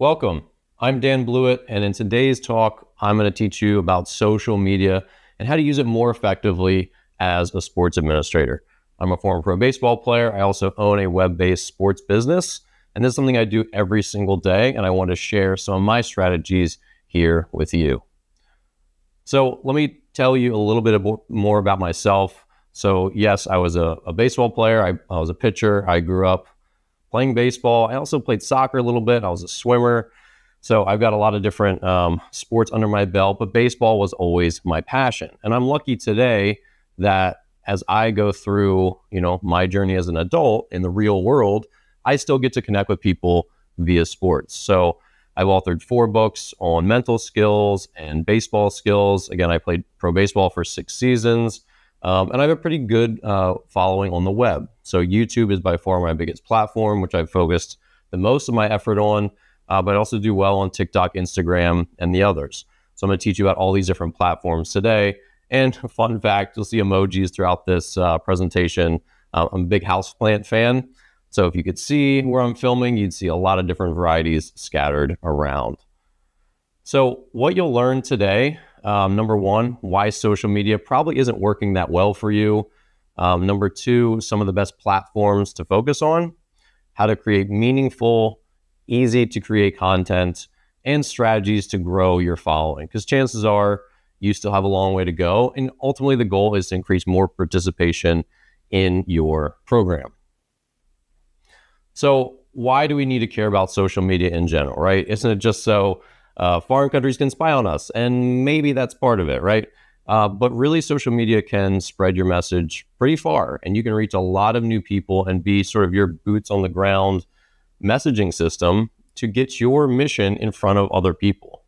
Welcome. I'm Dan Blewett, and in today's talk, I'm going to teach you about social media and how to use it more effectively as a sports administrator. I'm a former pro baseball player. I also own a web-based sports business, and this is something I do every single day, and I want to share some of my strategies here with you. So let me tell you a little bit more about myself. So yes, I was a baseball player. I was a pitcher. I grew up playing baseball. I also played soccer a little bit. I was a swimmer. So I've got a lot of different sports under my belt, but baseball was always my passion. And I'm lucky today that as I go through, my journey as an adult in the real world, I still get to connect with people via sports. So I've authored 4 books on mental skills and baseball skills. Again, I played pro baseball for 6 seasons. And I have a pretty good following on the web. So YouTube is by far my biggest platform, which I've focused the most of my effort on, but I also do well on TikTok, Instagram, and the others. So I'm going to teach you about all these different platforms today. And fun fact, you'll see emojis throughout this presentation. I'm a big houseplant fan. So if you could see where I'm filming, you'd see a lot of different varieties scattered around. So what you'll learn today, number 1, why social media probably isn't working that well for you. Number 2, some of the best platforms to focus on, how to create meaningful, easy to create content, and strategies to grow your following. Because chances are you still have a long way to go. And ultimately the goal is to increase more participation in your program. So why do we need to care about social media in general, right? Isn't it just so foreign countries can spy on us? And maybe that's part of it, right? But really, social media can spread your message pretty far, and you can reach a lot of new people and be sort of your boots on the ground messaging system to get your mission in front of other people.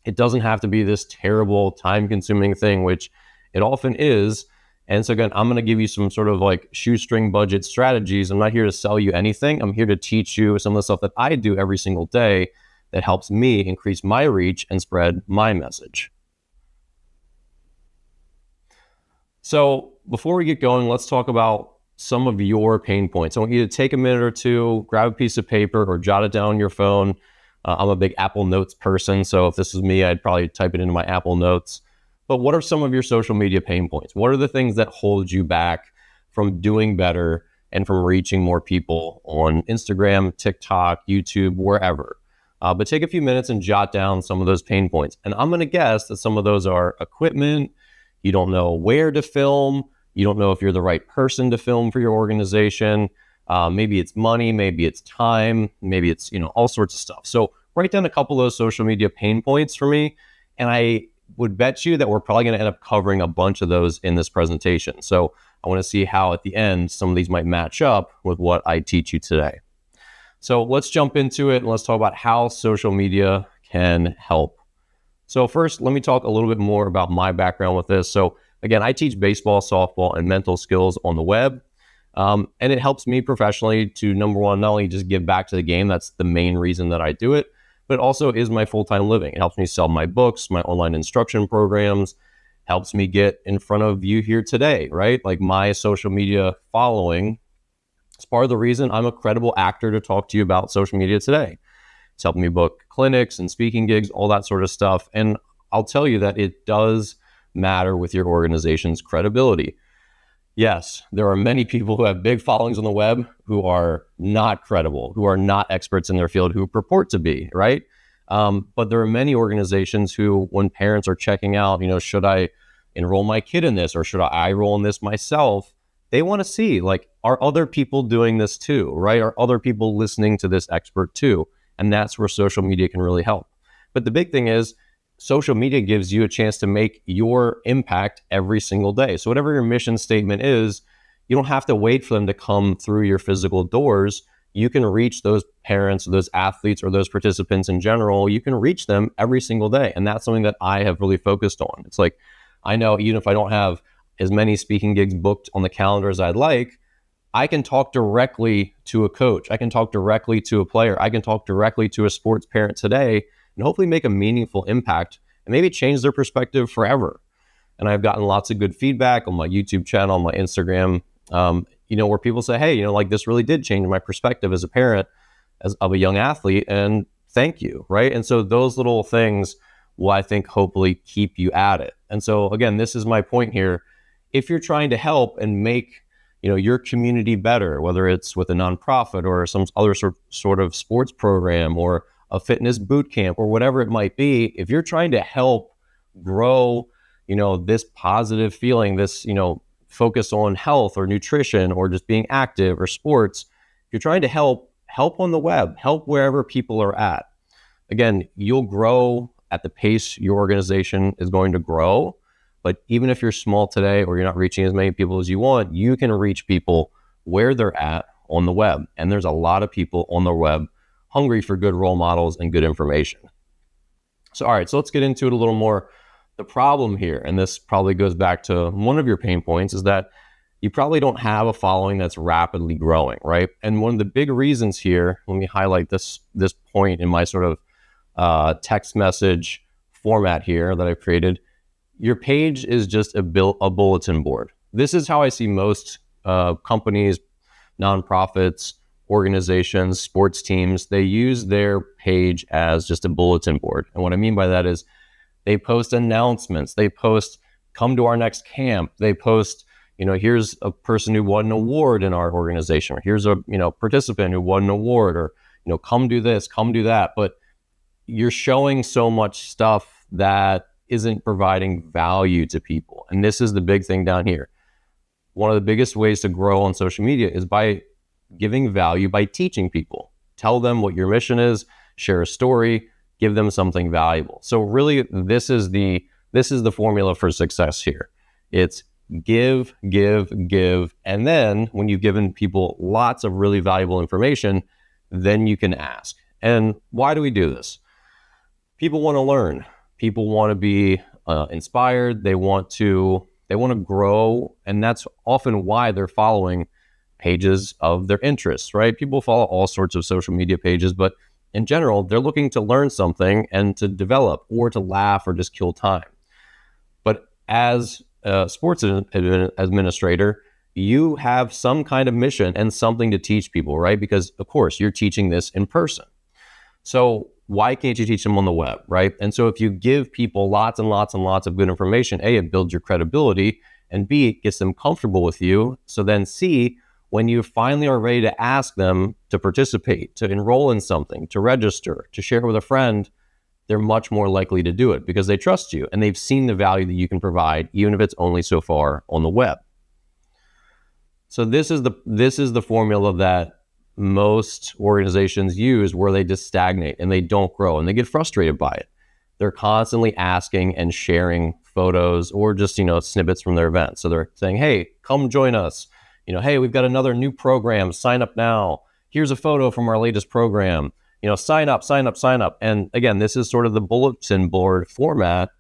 It doesn't have to be this terrible, time-consuming thing, which it often is. And so again, I'm going to give you some sort of like shoestring budget strategies. I'm not here to sell you anything. I'm here to teach you some of the stuff that I do every single day that helps me increase my reach and spread my message. So before we get going, let's talk about some of your pain points. I want you to take a minute or two, grab a piece of paper or jot it down on your phone. I'm a big Apple Notes person, so if this was me, I'd probably type it into my Apple Notes. But what are some of your social media pain points? What are the things that hold you back from doing better and from reaching more people on Instagram, TikTok, YouTube, wherever? But take a few minutes and jot down some of those pain points. And I'm going to guess that some of those are equipment. You don't know where to film. You don't know if you're the right person to film for your organization. Maybe it's money, maybe it's time, maybe it's, all sorts of stuff. So write down a couple of those social media pain points for me. And I would bet you that we're probably going to end up covering a bunch of those in this presentation. So I want to see how at the end, some of these might match up with what I teach you today. So let's jump into it and let's talk about how social media can help. So first, let me talk a little bit more about my background with this. So again, I teach baseball, softball, and mental skills on the web. And it helps me professionally to, number 1, not only just give back to the game, that's the main reason that I do it, but it also is my full-time living. It helps me sell my books, my online instruction programs, helps me get in front of you here today, right? Like my social media following is part of the reason I'm a credible actor to talk to you about social media today. It's helping me book clinics and speaking gigs, all that sort of stuff. And I'll tell you that it does matter with your organization's credibility. Yes, there are many people who have big followings on the web who are not credible, who are not experts in their field, who purport to be, right? But there are many organizations who, when parents are checking out, should I enroll my kid in this or should I enroll in this myself? They want to see, like, are other people doing this too, right? Are other people listening to this expert too? And that's where social media can really help. But the big thing is, social media gives you a chance to make your impact every single day. So whatever your mission statement is, you don't have to wait for them to come through your physical doors. You can reach those parents, those athletes, or those participants in general. You can reach them every single day. And that's something that I have really focused on. It's like, I know even if I don't have as many speaking gigs booked on the calendar as I'd like, I can talk directly to a coach. I can talk directly to a player. I can talk directly to a sports parent today and hopefully make a meaningful impact and maybe change their perspective forever. And I've gotten lots of good feedback on my YouTube channel, on my Instagram, where people say, hey, like this really did change my perspective as a parent of a young athlete. And thank you, right? And so those little things will, I think, hopefully keep you at it. And so again, this is my point here. If you're trying to help and make your community better, whether it's with a nonprofit or some other sort of sports program or a fitness boot camp or whatever it might be, if you're trying to help grow, this positive feeling, this, focus on health or nutrition or just being active or sports, if you're trying to help on the web, help wherever people are at. Again, you'll grow at the pace your organization is going to grow. But even if you're small today or you're not reaching as many people as you want, you can reach people where they're at on the web. And there's a lot of people on the web hungry for good role models and good information. So, all right, so let's get into it a little more. The problem here, and this probably goes back to one of your pain points, is that you probably don't have a following that's rapidly growing, right? And one of the big reasons here, let me highlight this point in my sort of text message format here that I've created. Your page is just a bulletin board. This is how I see most companies, nonprofits, organizations, sports teams. They use their page as just a bulletin board. And what I mean by that is they post announcements. They post, come to our next camp. They post, here's a person who won an award in our organization, or here's a, participant who won an award, or, come do this, come do that. But you're showing so much stuff that isn't providing value to people. And this is the big thing down here. One of the biggest ways to grow on social media is by giving value, by teaching people. Tell them what your mission is, share a story, give them something valuable. So really, this is the formula for success here. It's give, and then when you've given people lots of really valuable information, then you can ask. And why do we do this? People want to learn. People want to be inspired. They want to grow, and that's often why they're following pages of their interests, right? People follow all sorts of social media pages, but in general, they're looking to learn something and to develop or to laugh or just kill time. But as a sports administrator, you have some kind of mission and something to teach people, right? Because of course, you're teaching this in person. So why can't you teach them on the web, right? And so if you give people lots and lots and lots of good information, A, it builds your credibility, and B, it gets them comfortable with you. So then C, when you finally are ready to ask them to participate, to enroll in something, to register, to share with a friend, they're much more likely to do it because they trust you and they've seen the value that you can provide, even if it's only so far on the web. So this is the formula that most organizations use, where they just stagnate and they don't grow and they get frustrated by it. They're constantly asking and sharing photos or just, snippets from their events. So they're saying, hey, come join us. Hey, we've got another new program. Sign up now. Here's a photo from our latest program. Sign up. And again, this is sort of the bulletin board format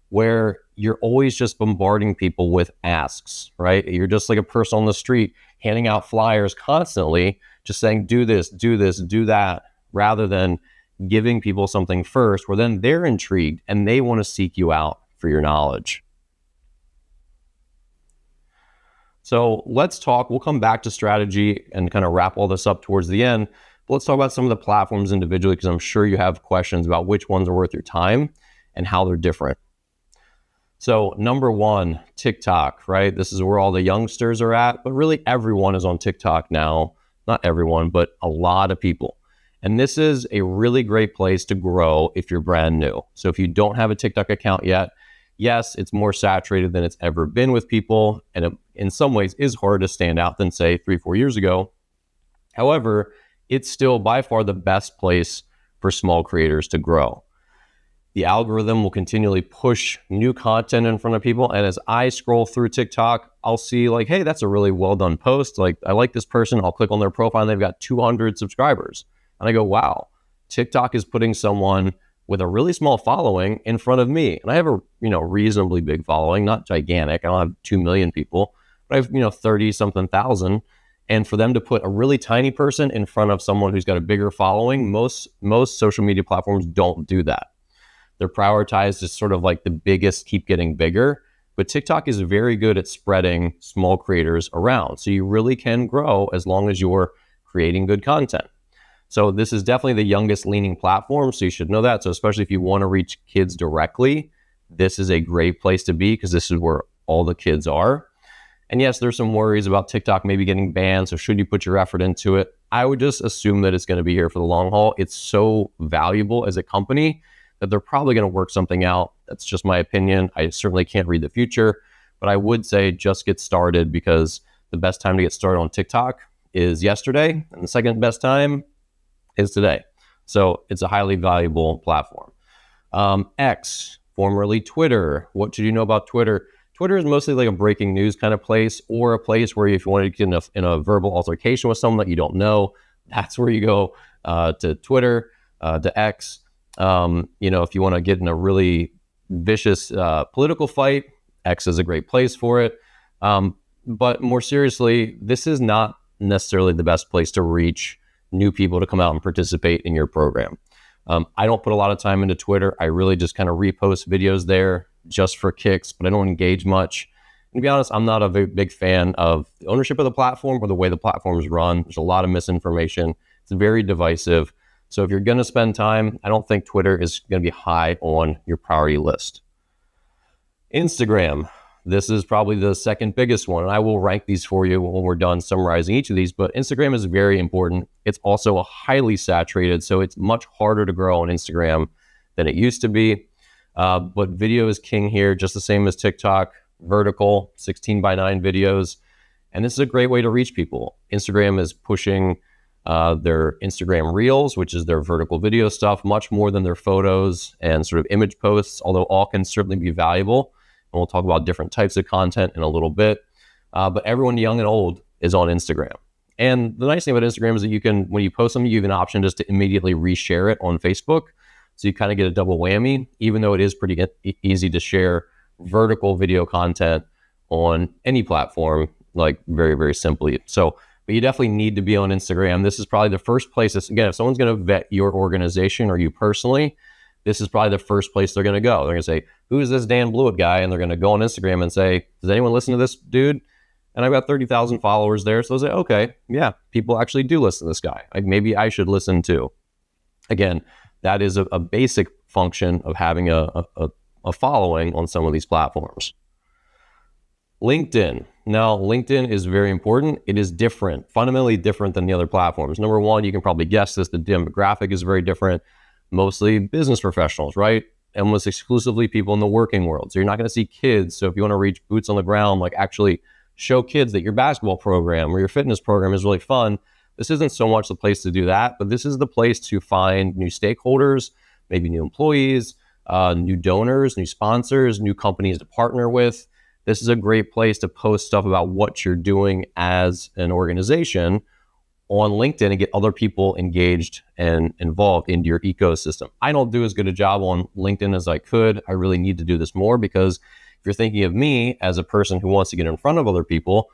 where you're always just bombarding people with asks, right? You're just like a person on the street handing out flyers constantly, just saying, do this, do that, rather than giving people something first, where then they're intrigued and they want to seek you out for your knowledge. So we'll come back to strategy and kind of wrap all this up towards the end. But let's talk about some of the platforms individually, because I'm sure you have questions about which ones are worth your time and how they're different. So number one, TikTok, right? This is where all the youngsters are at, but really everyone is on TikTok now. Not everyone, but a lot of people. And this is a really great place to grow if you're brand new. So if you don't have a TikTok account yet, yes, it's more saturated than it's ever been with people. And it, in some ways, is harder to stand out than, say, 3-4 years ago. However, it's still by far the best place for small creators to grow. The algorithm will continually push new content in front of people. And as I scroll through TikTok, I'll see like, hey, that's a really well done post. Like, I like this person. I'll click on their profile and they've got 200 subscribers. And I go, wow, TikTok is putting someone with a really small following in front of me. And I have a, reasonably big following, not gigantic. I don't have 2 million people, but I have, 30 something thousand. And for them to put a really tiny person in front of someone who's got a bigger following, most social media platforms don't do that. They're prioritized as sort of like the biggest keep getting bigger, but TikTok is very good at spreading small creators around. So you really can grow as long as you're creating good content. So this is definitely the youngest leaning platform. So you should know that. So especially if you want to reach kids directly, this is a great place to be because this is where all the kids are. And yes, there's some worries about TikTok maybe getting banned. So should you put your effort into it? I would just assume that it's going to be here for the long haul. It's so valuable as a company that they're probably going to work something out. That's just my opinion. I certainly can't read the future, but I would say just get started because the best time to get started on TikTok is yesterday, and the second best time is today. So it's a highly valuable platform. X, formerly Twitter. What should you know about Twitter? Twitter is mostly like a breaking news kind of place, or a place where if you want to get in a verbal altercation with someone that you don't know, that's where you go to Twitter, to X. If you want to get in a really vicious political fight, X is a great place for it. But more seriously, this is not necessarily the best place to reach new people to come out and participate in your program. I don't put a lot of time into Twitter. I really just kind of repost videos there just for kicks, but I don't engage much. And to be honest, I'm not a very big fan of the ownership of the platform or the way the platform is run. There's a lot of misinformation. It's very divisive. So if you're going to spend time, I don't think Twitter is going to be high on your priority list. Instagram. This is probably the second biggest one. And I will rank these for you when we're done summarizing each of these, but Instagram is very important. It's also highly saturated, so it's much harder to grow on Instagram than it used to be. But video is king here, just the same as TikTok, vertical, 16:9 videos. And this is a great way to reach people. Instagram is pushing their Instagram Reels, which is their vertical video stuff, much more than their photos and sort of image posts, although all can certainly be valuable. And we'll talk about different types of content in a little bit. But everyone young and old is on Instagram. And the nice thing about Instagram is that you can, when you post something, you have an option just to immediately reshare it on Facebook. So you kind of get a double whammy, even though it is pretty easy to share vertical video content on any platform, like very, very simply. So, but you definitely need to be on Instagram. This is probably the first place, again, if someone's going to vet your organization or you personally, this is probably the first place they're going to go. They're going to say, who's this Dan Blewett guy? And they're going to go on Instagram and say, does anyone listen to this dude? And I've got 30,000 followers there. So they'll say, okay, yeah, people actually do listen to this guy. Like maybe I should listen too. Again, that is a basic function of having a following on some of these platforms. LinkedIn. Now, LinkedIn is very important. It is different, fundamentally different than the other platforms. Number one, you can probably guess this, the demographic is very different. Mostly business professionals, right? Almost exclusively people in the working world. So you're not going to see kids. So if you want to reach boots on the ground, like actually show kids that your basketball program or your fitness program is really fun, this isn't so much the place to do that, but this is the place to find new stakeholders, maybe new employees, new donors, new sponsors, new companies to partner with. This is a great place to post stuff about what you're doing as an organization on LinkedIn and get other people engaged and involved into your ecosystem. I don't do as good a job on LinkedIn as I could. I really need to do this more because if you're thinking of me as a person who wants to get in front of other people,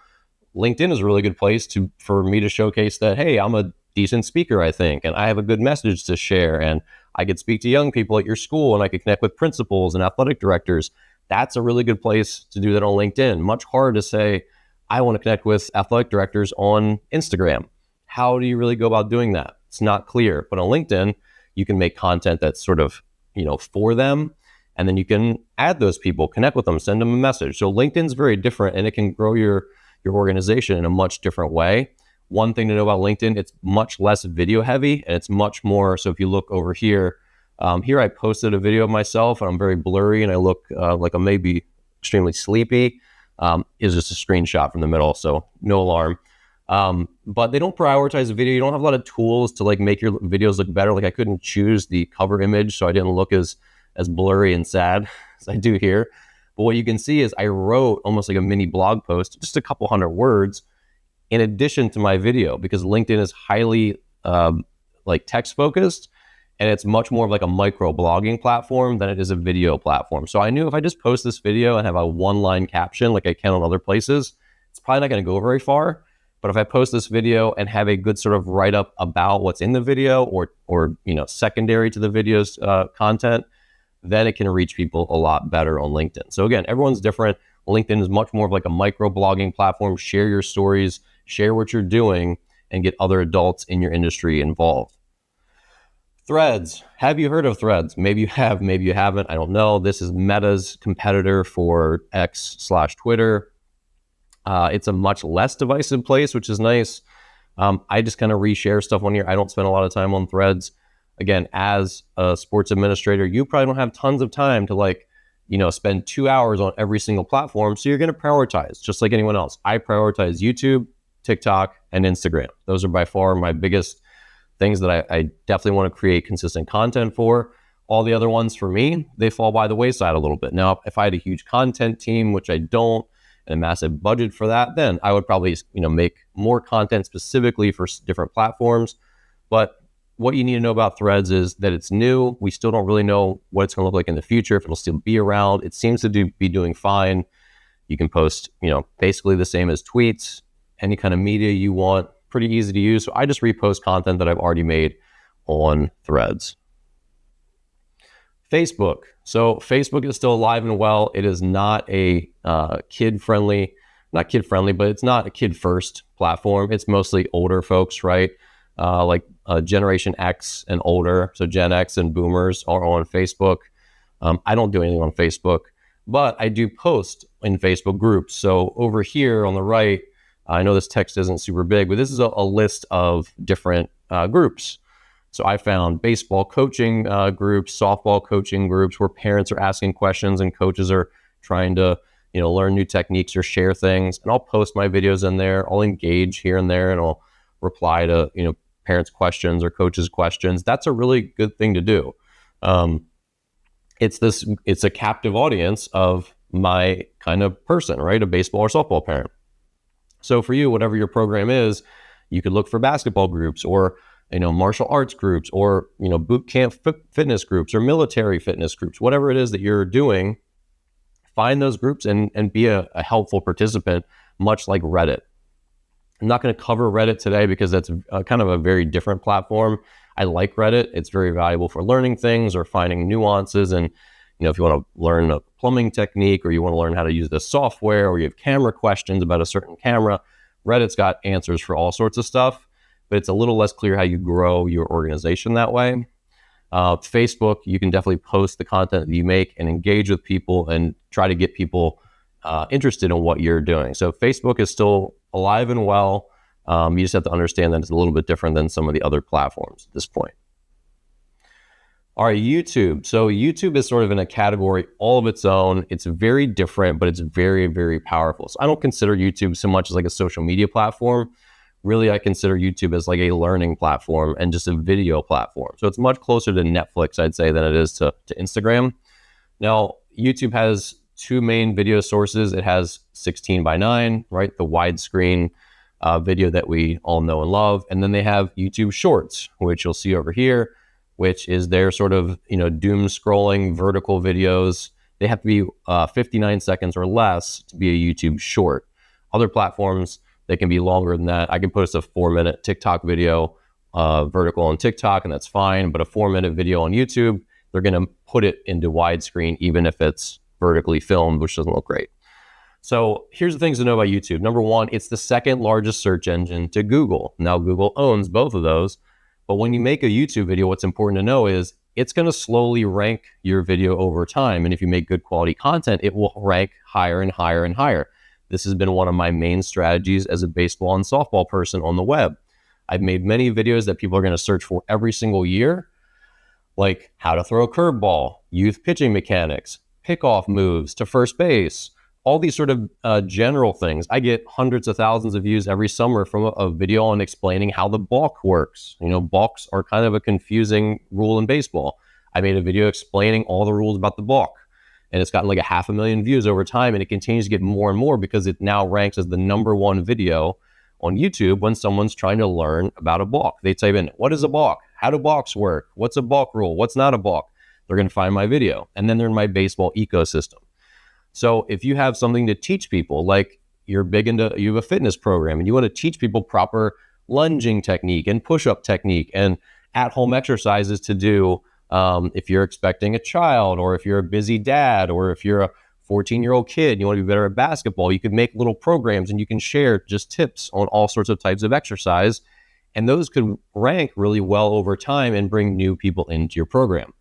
LinkedIn is a really good place for me to showcase that, hey, I'm a decent speaker, I think, and I have a good message to share, and I could speak to young people at your school, and I could connect with principals and athletic directors. That's a really good place to do that on LinkedIn. Much harder to say, I want to connect with athletic directors on Instagram. How do you really go about doing that? It's not clear. But on LinkedIn, you can make content that's sort of, for them. And then you can add those people, connect with them, send them a message. So LinkedIn's very different and it can grow your organization in a much different way. One thing to know about LinkedIn, it's much less video heavy and it's much more. So if you look over here, here I posted a video of myself and I'm very blurry and I look like I'm maybe extremely sleepy. It's just a screenshot from the middle, so no alarm. But they don't prioritize the video. You don't have a lot of tools to like make your videos look better. Like I couldn't choose the cover image, so I didn't look as blurry and sad as I do here. But what you can see is I wrote almost like a mini blog post, just a couple hundred words in addition to my video, because LinkedIn is highly like text focused and it's much more of like a micro blogging platform than it is a video platform. So I knew if I just post this video and have a one line caption like I can on other places, it's probably not going to go very far. But if I post this video and have a good sort of write up about what's in the video or secondary to the video's content, then it can reach people a lot better on LinkedIn. So again, everyone's different. LinkedIn is much more of like a micro blogging platform. Share your stories, share what you're doing, and get other adults in your industry involved. Threads. Have you heard of Threads? Maybe you have, maybe you haven't. I don't know. This is Meta's competitor for X/Twitter. It's a much less divisive place, which is nice. I just kind of reshare stuff on here. I don't spend a lot of time on Threads. Again, as a sports administrator, you probably don't have tons of time to spend 2 hours on every single platform. So you're going to prioritize just like anyone else. I prioritize YouTube, TikTok, and Instagram. Those are by far my biggest things that I definitely want to create consistent content for. All the other ones for me, they fall by the wayside a little bit. Now, if I had a huge content team, which I don't, and a massive budget for that, then I would probably, make more content specifically for different platforms. But what you need to know about Threads is that it's new. We still don't really know what it's going to look like in the future, if it'll still be around. It seems to be doing fine. You can post, basically the same as tweets, any kind of media you want, pretty easy to use. So I just repost content that I've already made on Threads. Facebook. So Facebook is still alive and well. It is not a not kid friendly, but it's not a kid first platform. It's mostly older folks, right? Generation X and older. So Gen X and boomers are on Facebook. I don't do anything on Facebook, but I do post in Facebook groups. So over here on the right, I know this text isn't super big, but this is a list of different groups. So I found baseball coaching groups, softball coaching groups where parents are asking questions and coaches are trying to, learn new techniques or share things. And I'll post my videos in there. I'll engage here and there, and I'll reply to, parents' questions or coaches' questions. That's a really good thing to do. It's a captive audience of my kind of person, right? A baseball or softball parent. So for you, whatever your program is, you could look for basketball groups or, martial arts groups or, boot camp fitness groups or military fitness groups, whatever it is that you're doing, find those groups and be a helpful participant, much like Reddit. I'm not going to cover Reddit today because that's kind of a very different platform. I like Reddit. It's very valuable for learning things or finding nuances. And, if you want to learn a plumbing technique or you want to learn how to use the software or you have camera questions about a certain camera, Reddit's got answers for all sorts of stuff, but it's a little less clear how you grow your organization that way. Facebook, you can definitely post the content that you make and engage with people and try to get people interested in what you're doing. So Facebook is still alive and well. You just have to understand that it's a little bit different than some of the other platforms at this point. All right, YouTube. So YouTube is sort of in a category all of its own. It's very different, but it's very, very powerful. So I don't consider YouTube so much as like a social media platform. Really, I consider YouTube as like a learning platform and just a video platform. So it's much closer to Netflix, I'd say, than it is to Instagram. Now, YouTube has two main video sources. It has 16:9, right? The widescreen video that we all know and love. And then they have YouTube Shorts, which you'll see over here, which is their sort of, doom scrolling vertical videos. They have to be 59 seconds or less to be a YouTube short. Other platforms, they can be longer than that. I can post a 4-minute TikTok video vertical on TikTok, and that's fine. But a 4-minute video on YouTube, they're going to put it into widescreen, even if it's vertically filmed, which doesn't look great. So here's the things to know about YouTube. Number one, it's the second largest search engine to Google. Now, Google owns both of those. But when you make a YouTube video, what's important to know is it's going to slowly rank your video over time. And if you make good quality content, it will rank higher and higher and higher. This has been one of my main strategies as a baseball and softball person on the web. I've made many videos that people are going to search for every single year, like how to throw a curveball, youth pitching mechanics, pickoff moves to first base, all these sort of general things. I get hundreds of thousands of views every summer from a video on explaining how the balk works. Balks are kind of a confusing rule in baseball. I made a video explaining all the rules about the balk, and it's gotten like 500,000 views over time, and it continues to get more and more because it now ranks as the #1 video on YouTube when someone's trying to learn about a balk. They type in, what is a balk? How do balks work? What's a balk rule? What's not a balk? They're going to find my video, and then they're in my baseball ecosystem. So if you have something to teach people, like you have a fitness program and you want to teach people proper lunging technique and push-up technique and at-home exercises to do if you're expecting a child, or if you're a busy dad, or if you're a 14-year-old kid and you want to be better at basketball, you can make little programs and you can share just tips on all sorts of types of exercise. And those could rank really well over time and bring new people into your program.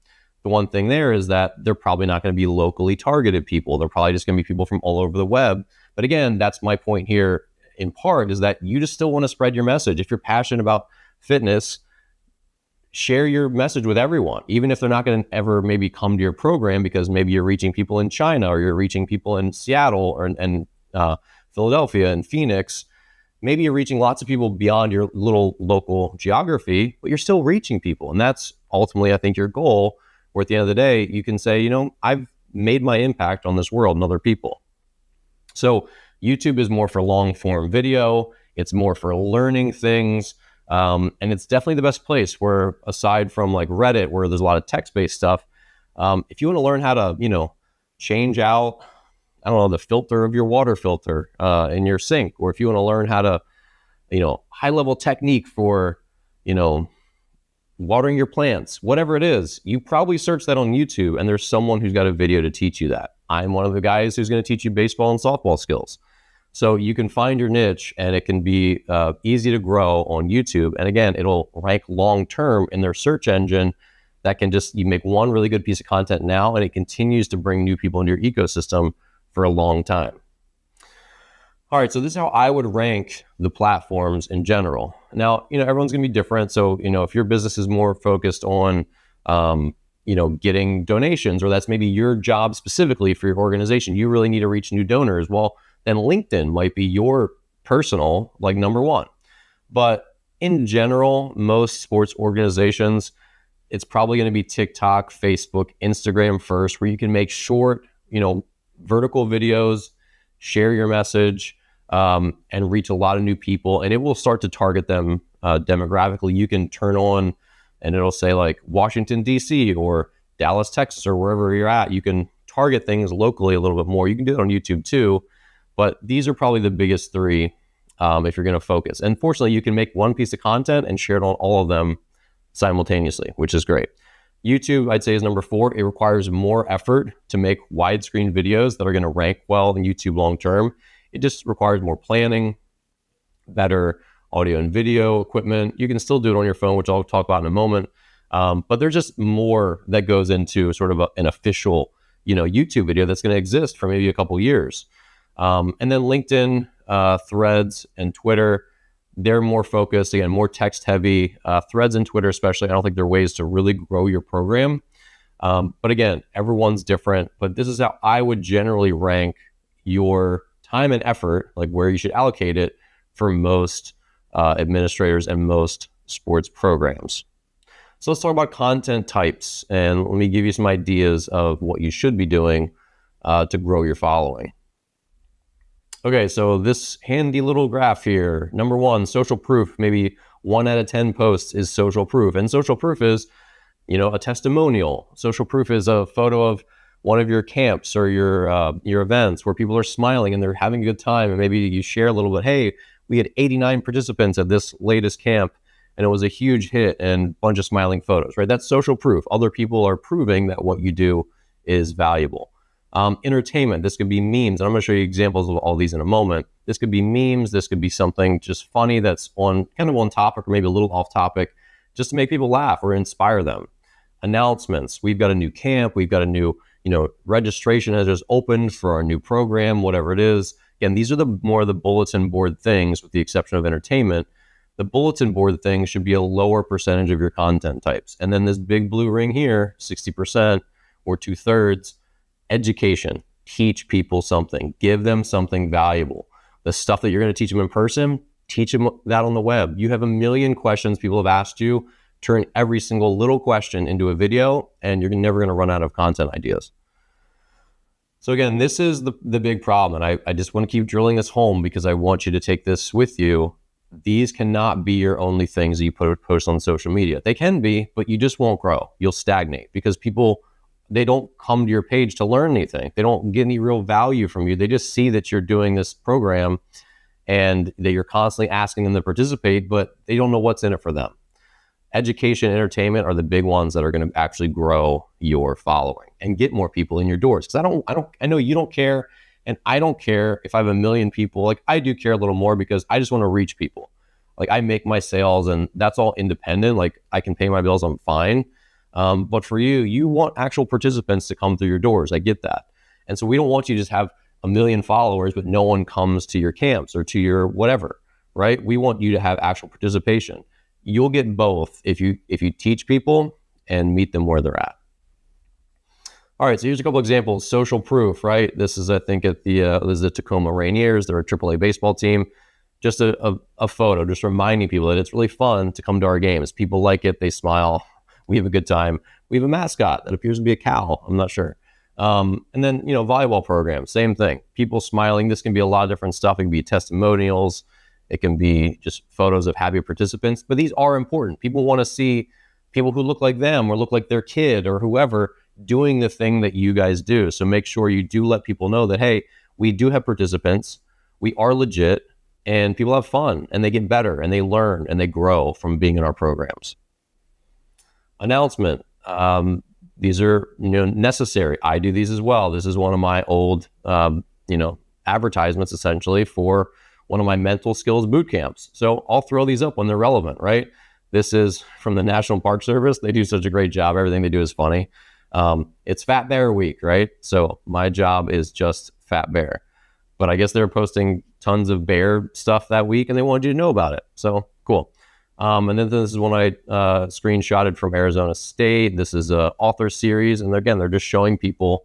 The one thing there is that they're probably not going to be locally targeted people. They're probably just going to be people from all over the web. But again, that's my point here in part, is that you just still want to spread your message. If you're passionate about fitness, share your message with everyone, even if they're not going to ever maybe come to your program, because maybe you're reaching people in China or you're reaching people in Seattle or and Philadelphia and Phoenix. Maybe you're reaching lots of people beyond your little local geography, but you're still reaching people. And that's ultimately, I think, your goal, where at the end of the day, you can say, I've made my impact on this world and other people. So YouTube is more for long form video. It's more for learning things. And it's definitely the best place where, aside from like Reddit, where there's a lot of text-based stuff, if you want to learn how to, change out, I don't know, the filter of your water filter in your sink, or if you want to learn how to, high level technique for, watering your plants, whatever it is, you probably search that on YouTube and there's someone who's got a video to teach you that. I'm one of the guys who's going to teach you baseball and softball skills. So you can find your niche, and it can be easy to grow on YouTube. And again, it'll rank long-term in their search engine. That can you make one really good piece of content now, and it continues to bring new people into your ecosystem for a long time. All right, so this is how I would rank the platforms in general. Now, everyone's going to be different. So, if your business is more focused on, getting donations, or that's maybe your job specifically for your organization, you really need to reach new donors. Well, then LinkedIn might be your personal, number one. But in general, most sports organizations, it's probably going to be TikTok, Facebook, Instagram first, where you can make short, vertical videos, share your message, and reach a lot of new people. And it will start to target them demographically. You can turn on and it'll say like Washington, D.C. or Dallas, Texas, or wherever you're at. You can target things locally a little bit more. You can do it on YouTube too. But these are probably the biggest three if you're going to focus. And fortunately, you can make one piece of content and share it on all of them simultaneously, which is great. YouTube, I'd say, is number 4. It requires more effort to make widescreen videos that are going to rank well in YouTube long term. It just requires more planning, better audio and video equipment. You can still do it on your phone, which I'll talk about in a moment. But there's just more that goes into sort of an official, YouTube video that's going to exist for maybe a couple years. And then LinkedIn, Threads, and Twitter, they're more focused, again, more text heavy. Threads and Twitter especially, I don't think they're ways to really grow your program. But again, everyone's different. But this is how I would generally rank your time and effort, like where you should allocate it for most administrators and most sports programs. So let's talk about content types, and let me give you some ideas of what you should be doing to grow your following. Okay, so this handy little graph here, number 1, social proof. Maybe 1 out of 10 posts is social proof. And social proof is, a testimonial. Social proof is a photo of one of your camps or your events where people are smiling and they're having a good time. And maybe you share a little bit, hey, we had 89 participants at this latest camp and it was a huge hit, and a bunch of smiling photos, right? That's social proof. Other people are proving that what you do is valuable. Entertainment, this could be memes. And I'm going to show you examples of all these in a moment. This could be memes. This could be something just funny that's on topic or maybe a little off topic, just to make people laugh or inspire them. Announcements. We've got a new camp. We've got a new, registration has just opened for our new program, whatever it is. Again, these are more of the bulletin board things, with the exception of entertainment. The bulletin board things should be a lower percentage of your content types. And then this big blue ring here, 60% or 2/3, education. Teach people something. Give them something valuable. The stuff that you're going to teach them in person, teach them that on the web. You have a million questions people have asked you. Turn every single little question into a video, and you're never going to run out of content ideas. So again, this is the big problem. And I just want to keep drilling this home because I want you to take this with you. These cannot be your only things that you post on social media. They can be, but you just won't grow. You'll stagnate because people, they don't come to your page to learn anything. They don't get any real value from you. They just see that you're doing this program and that you're constantly asking them to participate, but they don't know what's in it for them. Education, entertainment are the big ones that are going to actually grow your following and get more people in your doors. Because I know you don't care, and I don't care if I have a million people. Like, I do care a little more because I just want to reach people. Like I make my sales and that's all independent. Like I can pay my bills, I'm fine. But for you, you want actual participants to come through your doors. I get that. And so we don't want you to just have a million followers, but no one comes to your camps or to your whatever, right? We want you to have actual participation. You'll get both if you teach people and meet them where they're at. All right, so here's a couple examples. Social proof, right? This is, I think, at this is the Tacoma Rainiers. They're a AAA baseball team. Just a photo, just reminding people that it's really fun to come to our games. People like it. They smile. We have a good time. We have a mascot that appears to be a cow. I'm not sure. And then, volleyball program, same thing. People smiling. This can be a lot of different stuff. It can be testimonials. It can be just photos of happy participants. But these are important. People want to see people who look like them or look like their kid or whoever doing the thing that you guys do. So make sure you do let people know that, hey, we do have participants. We are legit. And people have fun and they get better and they learn and they grow from being in our programs. Announcement. These are necessary. I do these as well. This is one of my old advertisements essentially for one of my mental skills boot camps. So I'll throw these up when they're relevant, right? This is from the National Park Service. They do such a great job. Everything they do is funny. It's Fat Bear Week, right? So my job is just Fat Bear. But I guess they're posting tons of bear stuff that week and they wanted you to know about it. So cool. And then this is one I screenshotted from Arizona State. This is an author series. And again, they're just showing people,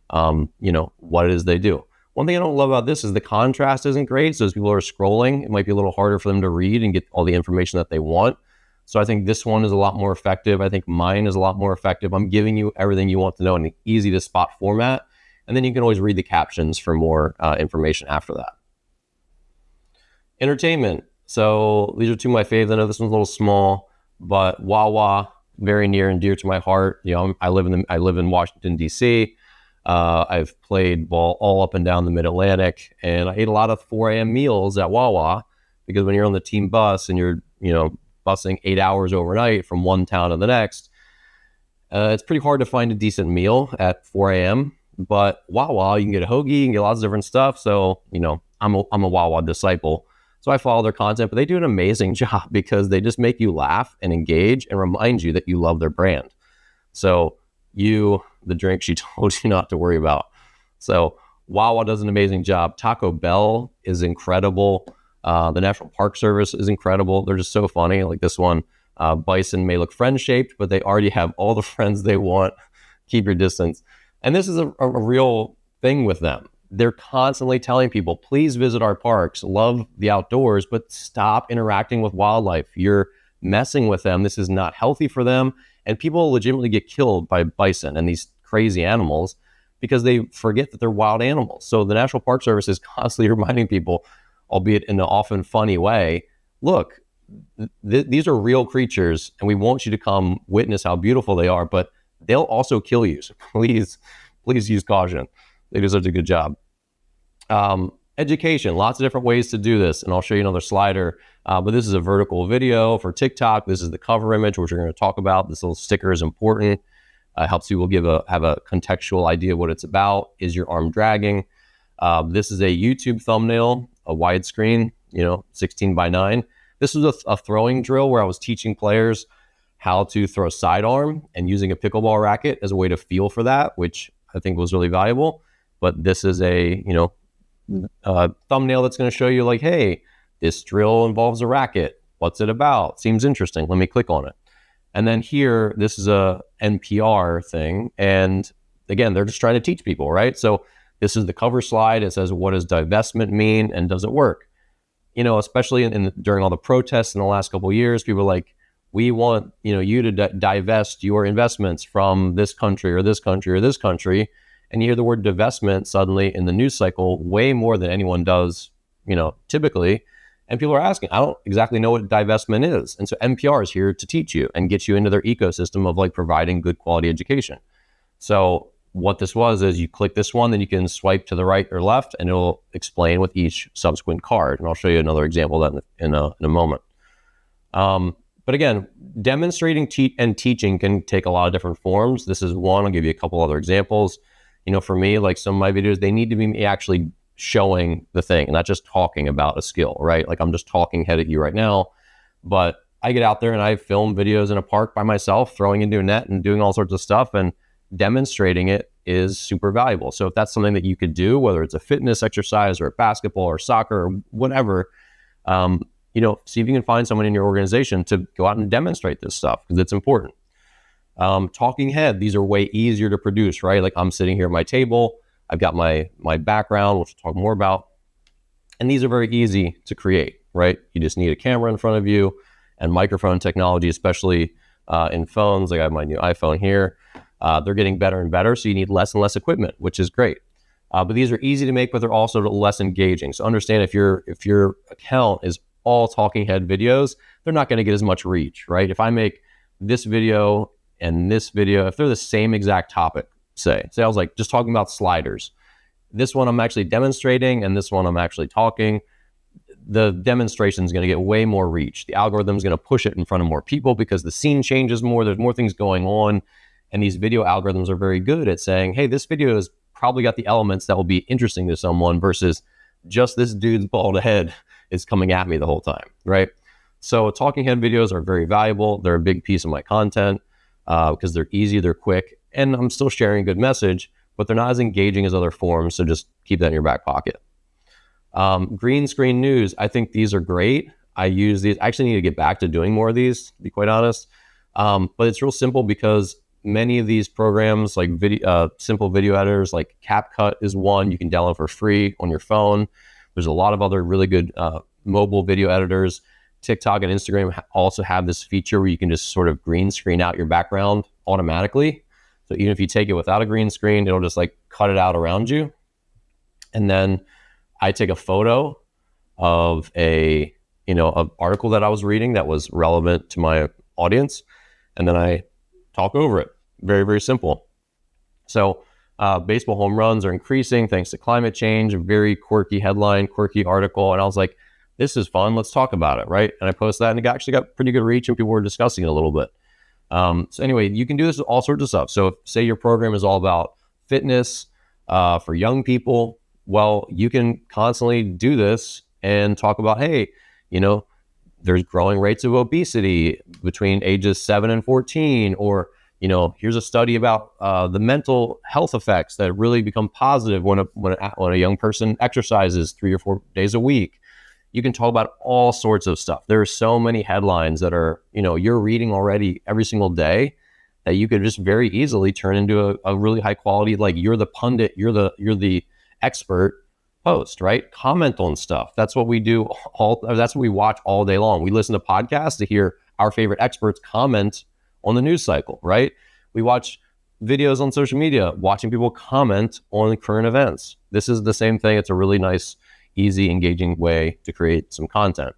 what it is they do. One thing I don't love about this is the contrast isn't great. So as people are scrolling, it might be a little harder for them to read and get all the information that they want. So I think this one is a lot more effective. I think mine is a lot more effective. I'm giving you everything you want to know in an easy to spot format. And then you can always read the captions for more information after that. Entertainment. So these are two of my faves. I know this one's a little small, but Wawa, very near and dear to my heart. I live in Washington, D.C. I've played ball all up and down the Mid-Atlantic, and I ate a lot of 4 a.m. meals at Wawa because when you're on the team bus and you're busing 8 hours overnight from one town to the next, it's pretty hard to find a decent meal at 4 a.m. But Wawa, you can get a hoagie, you can get lots of different stuff. So, I'm a Wawa disciple. So I follow their content, but they do an amazing job because they just make you laugh and engage and remind you that you love their brand. So the drink she told you not to worry about. So Wawa does an amazing job. Taco Bell is incredible. The National Park Service is incredible. They're just so funny. Like this one, bison may look friend-shaped, but they already have all the friends they want. Keep your distance. And this is a real thing with them. They're constantly telling people, please visit our parks, love the outdoors, but stop interacting with wildlife. You're messing with them. This is not healthy for them. And people legitimately get killed by bison and these crazy animals because they forget that they're wild animals. So the National Park Service is constantly reminding people, albeit in an often funny way, look, these are real creatures and we want you to come witness how beautiful they are, but they'll also kill you. So please use caution. They do such a good job. Education, lots of different ways to do this. And I'll show you another slider. But this is a vertical video for TikTok. This is the cover image, which we're going to talk about. This little sticker is important. Helps people have a contextual idea of what it's about. Is your arm dragging? This is a YouTube thumbnail, a widescreen, 16:9. This was a throwing drill where I was teaching players how to throw sidearm and using a pickleball racket as a way to feel for that, which I think was really valuable. But this is a thumbnail that's going to show you like, hey, this drill involves a racket. What's it about? Seems interesting. Let me click on it. And then here, this is a NPR thing. And again, they're just trying to teach people, right? So this is the cover slide. It says, what does divestment mean and does it work? Especially during all the protests in the last couple of years, people are like, we want you to divest your investments from this country or this country or this country. And you hear the word divestment suddenly in the news cycle way more than anyone does, typically. And people are asking, I don't exactly know what divestment is. And so NPR is here to teach you and get you into their ecosystem of like providing good quality education. So what this was is you click this one, then you can swipe to the right or left, and it'll explain with each subsequent card. And I'll show you another example of that in a moment. But again, demonstrating and teaching can take a lot of different forms. This is one. I'll give you a couple other examples. For me, like some of my videos, they need to be me actually showing the thing and not just talking about a skill, right? Like I'm just talking head at you right now. but I get out there and I film videos in a park by myself, throwing into a net and doing all sorts of stuff, and demonstrating it is super valuable. So if that's something that you could do, whether it's a fitness exercise or a basketball or soccer or whatever, see if you can find someone in your organization to go out and demonstrate this stuff, because it's important. Talking head, these are way easier to produce, right? Like I'm sitting here at my table, I've got my background, which we'll talk more about, and these are very easy to create, right? You just need a camera in front of you and microphone technology, especially in phones. Like I have my new iPhone here. They're getting better and better, so you need less and less equipment, which is great. But these are easy to make, but they're also less engaging. So understand, if your account is all talking head videos, they're not going to get as much reach, right? If I make this video and this video, if they're the same exact topic, say I was like just talking about sliders, this one I'm actually demonstrating and this one I'm actually talking, the demonstration is going to get way more reach. The algorithm is going to push it in front of more people because the scene changes more, there's more things going on, and these video algorithms are very good at saying, hey, this video has probably got the elements that will be interesting to someone versus just this dude's bald head is coming at me the whole time, right? So talking head videos are very valuable. They're a big piece of my content because they're easy, they're quick, and I'm still sharing a good message, but they're not as engaging as other forms, so just keep that in your back pocket. Green screen news, I think these are great. I use these. I actually need to get back to doing more of these, to be quite honest. But it's real simple because many of these programs, like simple video editors, like CapCut is one you can download for free on your phone. There's a lot of other really good mobile video editors. TikTok and Instagram also have this feature where you can just sort of green screen out your background automatically. So even if you take it without a green screen, it'll just like cut it out around you. And then I take a photo of an article that I was reading that was relevant to my audience, and then I talk over it. Very, very simple. So baseball home runs are increasing thanks to climate change. A very quirky headline, quirky article. And I was like, this is fun. Let's talk about it, right? And I posted that, and it actually got pretty good reach, and people were discussing it a little bit. So anyway, you can do this with all sorts of stuff. So if, say your program is all about fitness for young people, well, you can constantly do this and talk about, hey, there's growing rates of obesity between ages 7 and 14, or, here's a study about the mental health effects that really become positive when a young person exercises 3 or 4 days a week. You can talk about all sorts of stuff. There are so many headlines that are, you're reading already every single day that you could just very easily turn into a really high quality, like you're the pundit, you're the expert post, right? Comment on stuff. That's what we do that's what we watch all day long. We listen to podcasts to hear our favorite experts comment on the news cycle, right? We watch videos on social media, watching people comment on current events. This is the same thing. It's a really nice, easy, engaging way to create some content.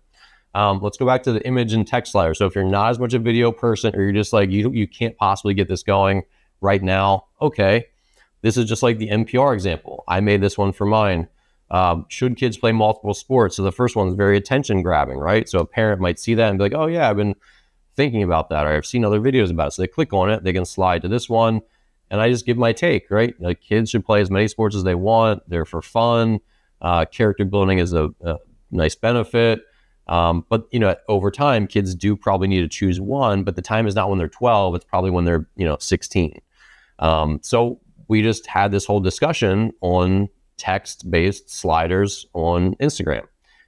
Let's go back to the image and text slider. So if you're not as much a video person, or you're just like, you can't possibly get this going right now, okay. This is just like the NPR example. I made this one for mine. Should kids play multiple sports? So the first one is very attention grabbing, right? So a parent might see that and be like, oh yeah, I've been thinking about that, or I've seen other videos about it. So they click on it, they can slide to this one, and I just give my take, right? Like, kids should play as many sports as they want. They're for fun. Character building is a nice benefit. But over time, kids do probably need to choose one, but the time is not when they're 12. It's probably when they're 16. So we just had this whole discussion on text-based sliders on Instagram.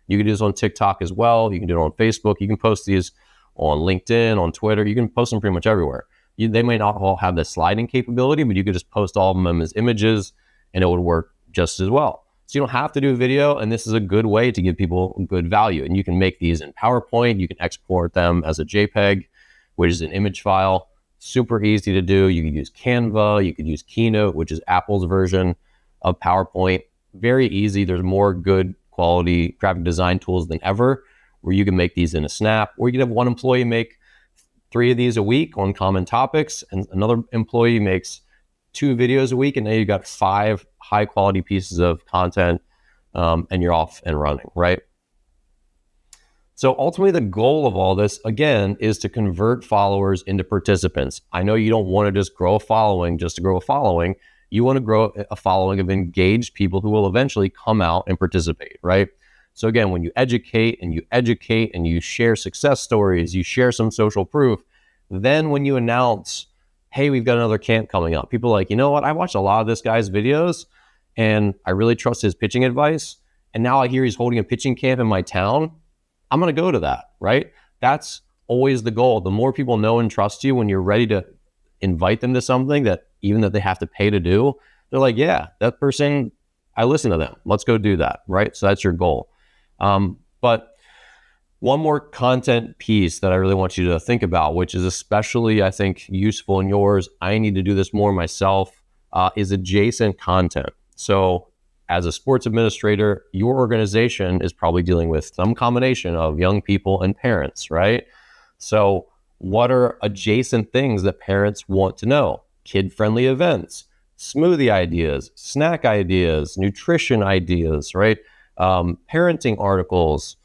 You can do this on TikTok as well. You can do it on Facebook. You can post these on LinkedIn, on Twitter. You can post them pretty much everywhere. They may not all have the sliding capability, but you could just post all of them as images, and it would work just as well. So you don't have to do video, and this is a good way to give people good value. And you can make these in PowerPoint. You can export them as a JPEG, which is an image file. Super easy to do. You could use Canva. You could use Keynote, which is Apple's version of PowerPoint. Very easy. There's more good quality graphic design tools than ever, where you can make these in a snap, or you can have one employee make 3 of these a week on common topics, and another employee makes 2 videos a week, and now you've got 5 high quality pieces of content, and you're off and running, right? So ultimately, the goal of all this, again, is to convert followers into participants. I know you don't want to just grow a following just to grow a following. You want to grow a following of engaged people who will eventually come out and participate, right? So again, when you educate and you share success stories, you share some social proof, then when you announce, hey, we've got another camp coming up, people are like, you know what? I watched a lot of this guy's videos and I really trust his pitching advice. And now I hear he's holding a pitching camp in my town. I'm going to go to that, right? That's always the goal. The more people know and trust you when you're ready to invite them to something that even that they have to pay to do, they're like, yeah, that person, I listen to them. Let's go do that, right? So that's your goal. But one more content piece that I really want you to think about, which is especially, I think, useful in yours, I need to do this more myself, is adjacent content. So as a sports administrator, your organization is probably dealing with some combination of young people and parents, right? So what are adjacent things that parents want to know? Kid-friendly events, smoothie ideas, snack ideas, nutrition ideas, right? Parenting articles,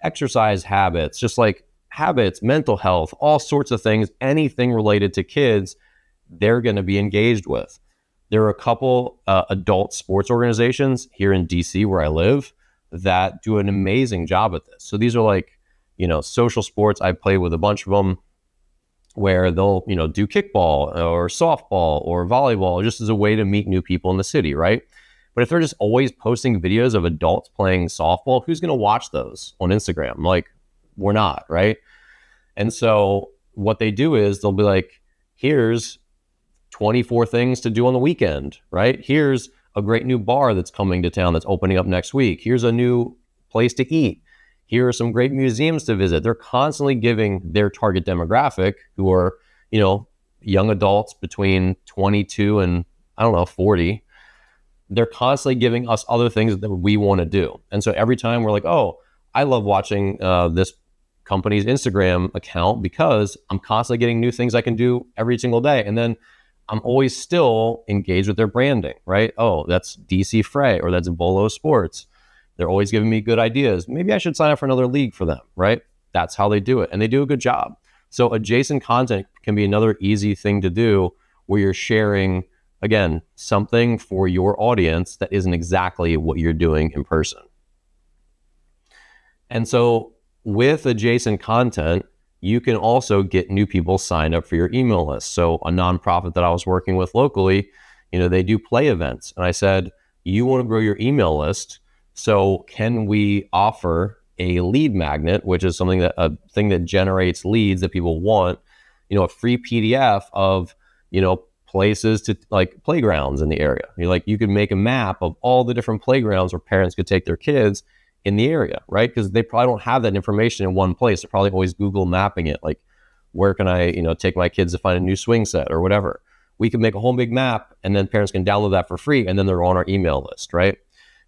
exercise habits, just like habits, mental health, all sorts of things, anything related to kids, they're going to be engaged with. There are a couple adult sports organizations here in DC where I live that do an amazing job at this. So these are like, social sports. I play with a bunch of them where they'll, do kickball or softball or volleyball just as a way to meet new people in the city, right? But if they're just always posting videos of adults playing softball, who's going to watch those on Instagram? Like, we're not, right? And so what they do is they'll be like, here's 24 things to do on the weekend, right? Here's a great new bar that's coming to town that's opening up next week. Here's a new place to eat. Here are some great museums to visit. They're constantly giving their target demographic, who are, young adults between 22 and 40. They're constantly giving us other things that we want to do. And so every time we're like, oh, I love watching this company's Instagram account because I'm constantly getting new things I can do every single day. And then I'm always still engaged with their branding, right? Oh, that's DC Frey or that's Bolo Sports. They're always giving me good ideas. Maybe I should sign up for another league for them, right? That's how they do it. And they do a good job. So adjacent content can be another easy thing to do where you're sharing, again, something for your audience that isn't exactly what you're doing in person. And so with adjacent content, you can also get new people signed up for your email list. So a nonprofit that I was working with locally, they do play events. And I said, you want to grow your email list. So can we offer a lead magnet, which is a thing that generates leads that people want, a free PDF of, places to like playgrounds in the area. You could make a map of all the different playgrounds where parents could take their kids in the area, right? Because they probably don't have that information in one place. They're probably always Google mapping it. Like, where can I, take my kids to find a new swing set or whatever? We can make a whole big map and then parents can download that for free and then they're on our email list, right?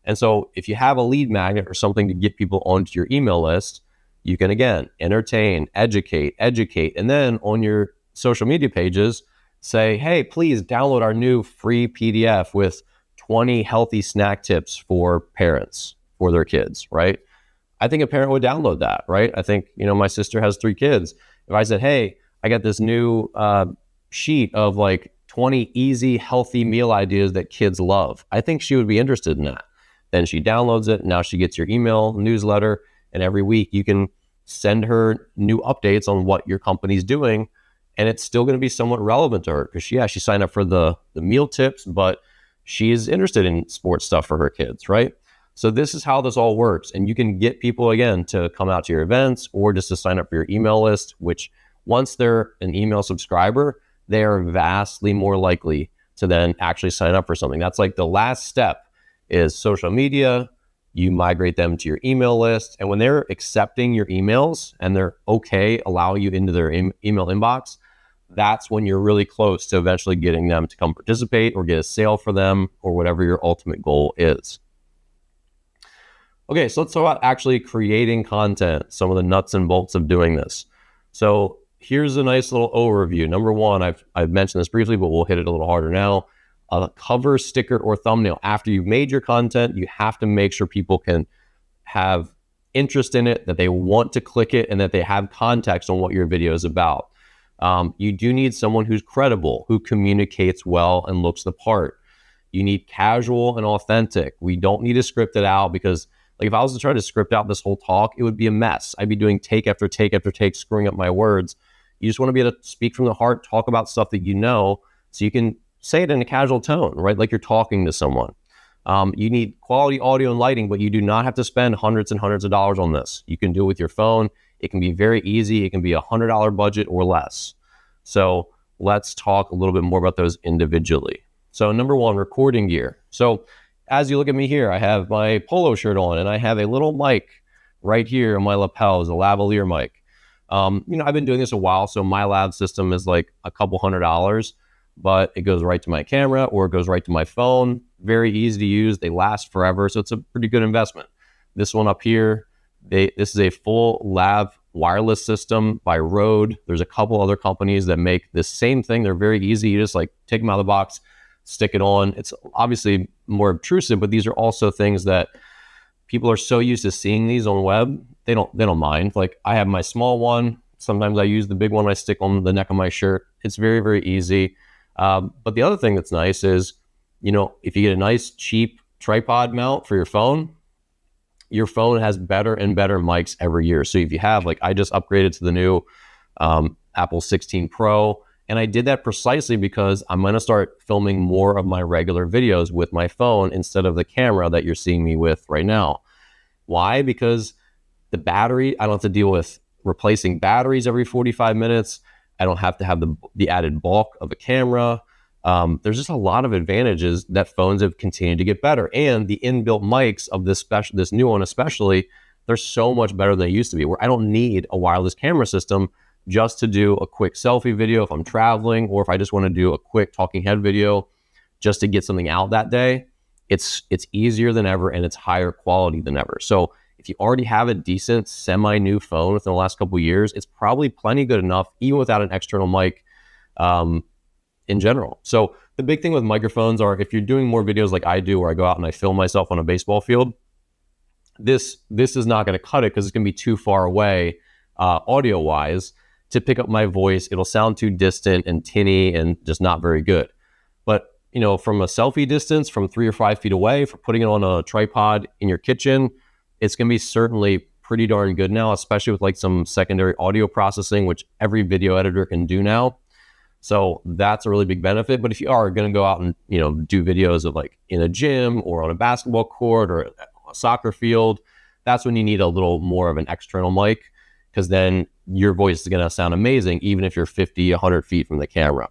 And so if you have a lead magnet or something to get people onto your email list, you can, again, entertain, educate, and then on your social media pages, say, hey, please download our new free PDF with 20 healthy snack tips for parents for their kids, right? I think a parent would download that, right? I think, my sister has 3 kids. If I said, hey, I got this new sheet of like 20 easy, healthy meal ideas that kids love, I think she would be interested in that. Then she downloads it. Now she gets your email newsletter. And every week you can send her new updates on what your company's doing. And it's still going to be somewhat relevant to her because she signed up for the meal tips, but she is interested in sports stuff for her kids, right? So this is how this all works. And you can get people, again, to come out to your events or just to sign up for your email list, which once they're an email subscriber, they are vastly more likely to then actually sign up for something. That's like the last step is social media. You migrate them to your email list. And when they're accepting your emails and they're okay allowing you into their email inbox, that's when you're really close to eventually getting them to come participate or get a sale for them or whatever your ultimate goal is. Okay, so let's talk about actually creating content, some of the nuts and bolts of doing this. So here's a nice little overview. Number one, I've mentioned this briefly, but we'll hit it a little harder now. A cover, sticker, or thumbnail. After you've made your content, you have to make sure people can have interest in it, that they want to click it, and that they have context on what your video is about. You do need someone who's credible, who communicates well and looks the part. You need casual and authentic. We don't need to script it out because Like if I was to try to script out this whole talk, it would be a mess. I'd be doing take after take after take, screwing up my words. You just want to be able to speak from the heart, talk about stuff that you know, so you can say it in a casual tone, right? Like you're talking to someone. You need quality audio and lighting, but you do not have to spend hundreds and hundreds of dollars on this. You can do it with your phone. It can be very easy. It can be $100 budget or less. So let's talk a little bit more about those individually. So number one, recording gear. So as you look at me here, I have my polo shirt on and I have a little mic right here on my lapels, a lavalier mic. I've been doing this a while, so my lav system is like a couple $100, but it goes right to my camera or it goes right to my phone. Very easy to use. They last forever, so it's a pretty good investment. This one up here, this is a full lav wireless system by Rode. There's a couple other companies that make this same thing. They're very easy. You just like take them out of the box, stick it on. It's obviously more obtrusive, but these are also things that people are so used to seeing these on web, they don't mind. Like I have my small one. Sometimes I use the big one I stick on the neck of my shirt. It's very, very easy. But the other thing that's nice is, if you get a nice cheap tripod mount for your phone has better and better mics every year. So if you have, like I just upgraded to the new Apple 16 Pro, and I did that precisely because I'm going to start filming more of my regular videos with my phone instead of the camera that you're seeing me with right now. Why? Because the battery, I don't have to deal with replacing batteries every 45 minutes. I don't have to have the added bulk of a camera. There's just a lot of advantages that phones have continued to get better. And the inbuilt mics of this new one especially, they're so much better than they used to be, where I don't need a wireless camera system just to do a quick selfie video if I'm traveling, or if I just want to do a quick talking head video just to get something out that day. It's easier than ever and it's higher quality than ever. So if you already have a decent semi-new phone within the last couple of years, it's probably plenty good enough, even without an external mic in general. So the big thing with microphones are, if you're doing more videos like I do, where I go out and I film myself on a baseball field, this is not going to cut it because it's going to be too far away audio-wise to pick up my voice. It'll sound too distant and tinny and just not very good. But from a selfie distance, from 3 or 5 feet away, for putting it on a tripod in your kitchen, it's going to be certainly pretty darn good now, especially with like some secondary audio processing, which every video editor can do now. So that's a really big benefit. But if you are going to go out and, do videos of like in a gym or on a basketball court or a soccer field, that's when you need a little more of an external mic, because then your voice is going to sound amazing, even if you're 50, 100 feet from the camera.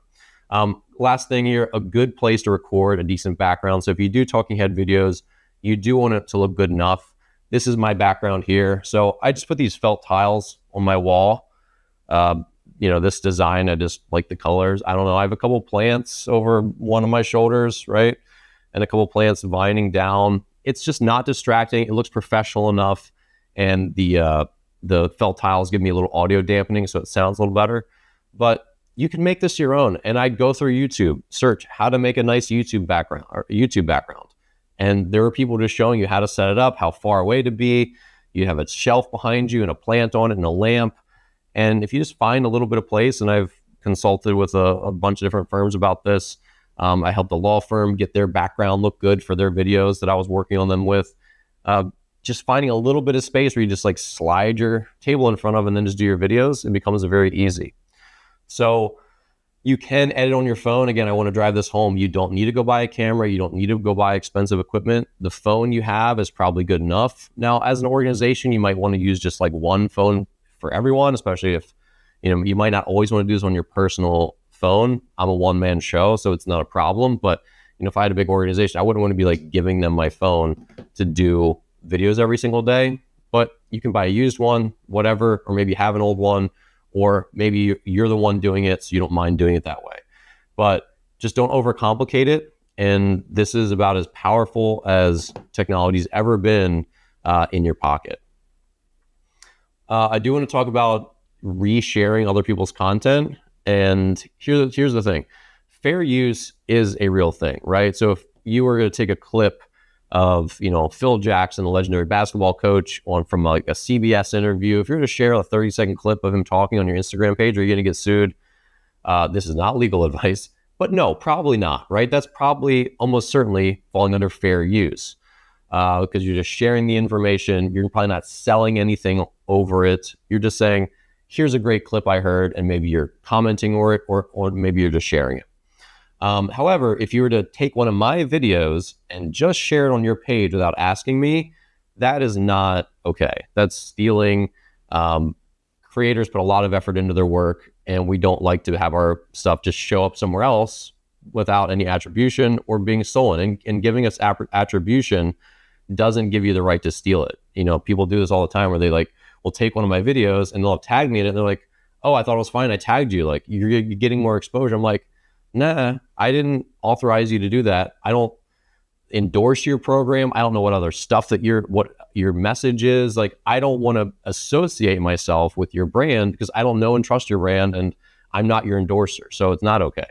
Last thing here, a good place to record a decent background. So if you do talking head videos, you do want it to look good enough. This is my background here. So I just put these felt tiles on my wall. This design, I just like the colors. I don't know. I have a couple plants over one of my shoulders, right? And a couple plants vining down. It's just not distracting. It looks professional enough. And the felt tiles give me a little audio dampening, so it sounds a little better. But you can make this your own. And I'd go through YouTube, search how to make a nice YouTube background. And there are people just showing you how to set it up, how far away to be. You have a shelf behind you and a plant on it and a lamp. And if you just find a little bit of place, and I've consulted with a bunch of different firms about this. I helped a law firm get their background look good for their videos that I was working on them with. Just finding a little bit of space where you just like slide your table in front of and then just do your videos, it becomes very easy. So you can edit on your phone. Again, I want to drive this home. You don't need to go buy a camera. You don't need to go buy expensive equipment. The phone you have is probably good enough. Now, as an organization, you might want to use just like one phone for everyone, especially if, you might not always want to do this on your personal phone. I'm a one-man show, so it's not a problem. But, if I had a big organization, I wouldn't want to be like giving them my phone to do videos every single day. But you can buy a used one, whatever, or maybe have an old one, or maybe you're the one doing it, so you don't mind doing it that way. But just don't overcomplicate it. And this is about as powerful as technology's ever been in your pocket. I do want to talk about resharing other people's content. And here's the thing. Fair use is a real thing, right? So if you were going to take a clip of, Phil Jackson, the legendary basketball coach, from like a CBS interview, if you're going to share a 30-second clip of him talking on your Instagram page, are you going to get sued? This is not legal advice, but no, probably not, right? That's probably almost certainly falling under fair use. because you're just sharing the information. You're probably not selling anything over it. You're just saying, here's a great clip I heard, and maybe you're commenting or maybe you're just sharing it. However, if you were to take one of my videos and just share it on your page without asking me, that is not okay. That's stealing. Creators put a lot of effort into their work, and we don't like to have our stuff just show up somewhere else without any attribution or being stolen. And giving us attribution doesn't give you the right to steal it. You know, people do this all the time where they will take one of my videos and they'll have tagged me in it, and they're like, oh, I thought it was fine, I tagged you. Like, you're getting more exposure. I'm like, nah, I didn't authorize you to do that. I don't endorse your program. I don't know what other stuff that what your message is. Like, I don't want to associate myself with your brand because I don't know and trust your brand, and I'm not your endorser. So it's not okay.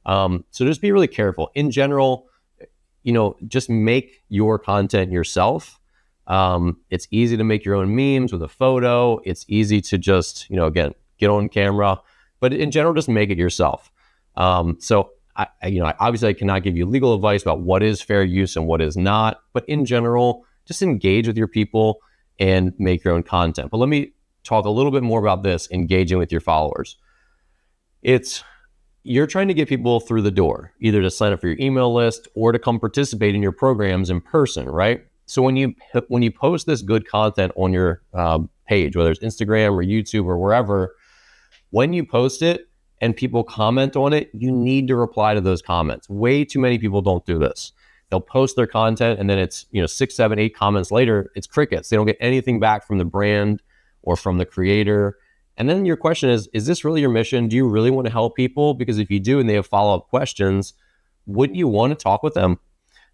So just be really careful. In general, just make your content yourself. It's easy to make your own memes with a photo. It's easy to just, again, get on camera, but in general, just make it yourself. So I obviously I cannot give you legal advice about what is fair use and what is not, but in general, just engage with your people and make your own content. But let me talk a little bit more about this, engaging with your followers. You're trying to get people through the door, either to sign up for your email list or to come participate in your programs in person, right? So when you post this good content on your page, whether it's Instagram or YouTube or wherever, when you post it and people comment on it, you need to reply to those comments. Way too many people don't do this. They'll post their content and then it's 6, 7, 8 comments later, it's crickets. They don't get anything back from the brand or from the creator. And then your question is this really your mission? Do you really want to help people? Because if you do and they have follow-up questions, wouldn't you want to talk with them?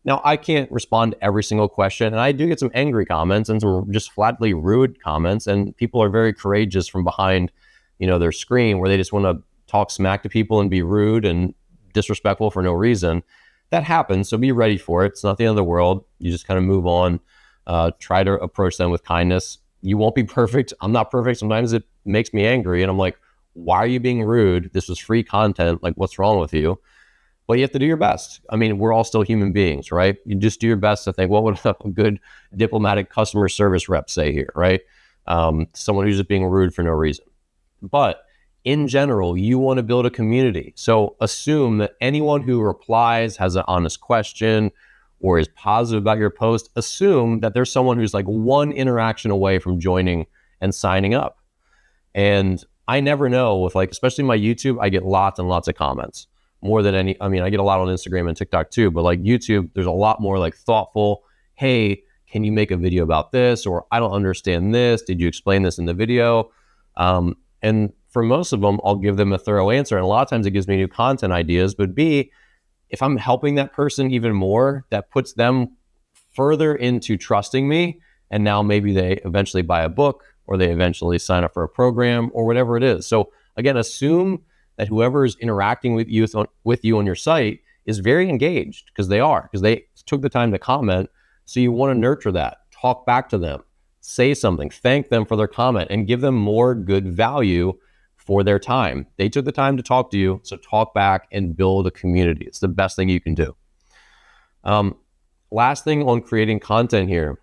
Now, I can't respond to every single question, and I do get some angry comments and some just flatly rude comments, and people are very courageous from behind, their screen where they just want to talk smack to people and be rude and disrespectful for no reason. That happens, so be ready for it. It's not the end of the world. You just kind of move on, try to approach them with kindness. You won't be perfect. I'm not perfect. Sometimes it makes me angry, and I'm like, why are you being rude? This was free content. Like, what's wrong with you? But you have to do your best. I mean, we're all still human beings, right? You just do your best to think, what would a good diplomatic customer service rep say here, right? Someone who's just being rude for no reason. But in general, you want to build a community. So assume that anyone who replies, has an honest question, or is positive about your post, assume that there's someone who's like one interaction away from joining and signing up. And I never know with especially my YouTube, I get lots and lots of comments. More than I get a lot on Instagram and TikTok too, but YouTube, there's a lot more thoughtful, hey, can you make a video about this? Or I don't understand this. Did you explain this in the video? And for most of them, I'll give them a thorough answer. And a lot of times it gives me new content ideas, but B, if I'm helping that person even more, that puts them further into trusting me. And now maybe they eventually buy a book or they eventually sign up for a program or whatever it is. So again, assume that whoever is interacting with you on your site is very engaged, because they took the time to comment. So you want to nurture that, talk back to them, say something, thank them for their comment, and give them more good value for their time. They took the time to talk to you, so talk back and build a community. It's the best thing you can do. Last thing on creating content here,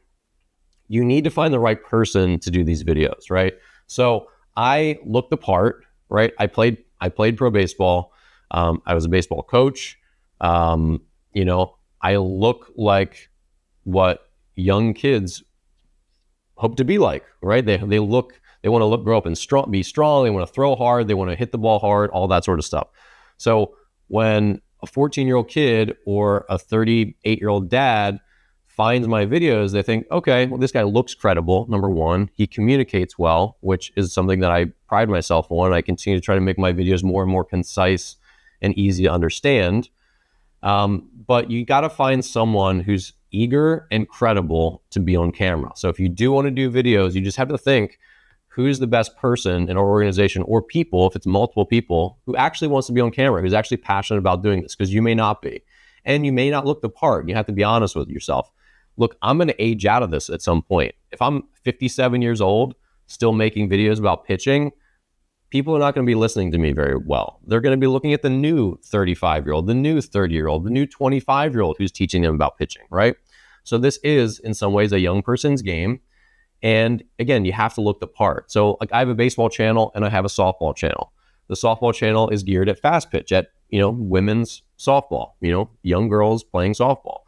you need to find the right person to do these videos, right? So I look the part, right? I played pro baseball. I was a baseball coach. I look like what young kids hope to be like, right? They want to grow up and be strong. They want to throw hard. They want to hit the ball hard, all that sort of stuff. So when a 14-year-old kid or a 38-year-old dad finds my videos, they think, okay, well, this guy looks credible. Number one, he communicates well, which is something that I pride myself on. I continue to try to make my videos more and more concise and easy to understand. But you got to find someone who's eager and credible to be on camera. So if you do want to do videos, you just have to think, who's the best person in our organization or people, if it's multiple people, who actually wants to be on camera, who's actually passionate about doing this, because you may not be. And you may not look the part. You have to be honest with yourself. Look, I'm going to age out of this at some point. If I'm 57 years old, still making videos about pitching, people are not going to be listening to me very well. They're going to be looking at the new 35-year-old, the new 30-year-old, the new 25-year-old who's teaching them about pitching, right? So this is in some ways a young person's game. And again, you have to look the part. So like I have a baseball channel and I have a softball channel. The softball channel is geared at fast pitch, at, women's softball, young girls playing softball.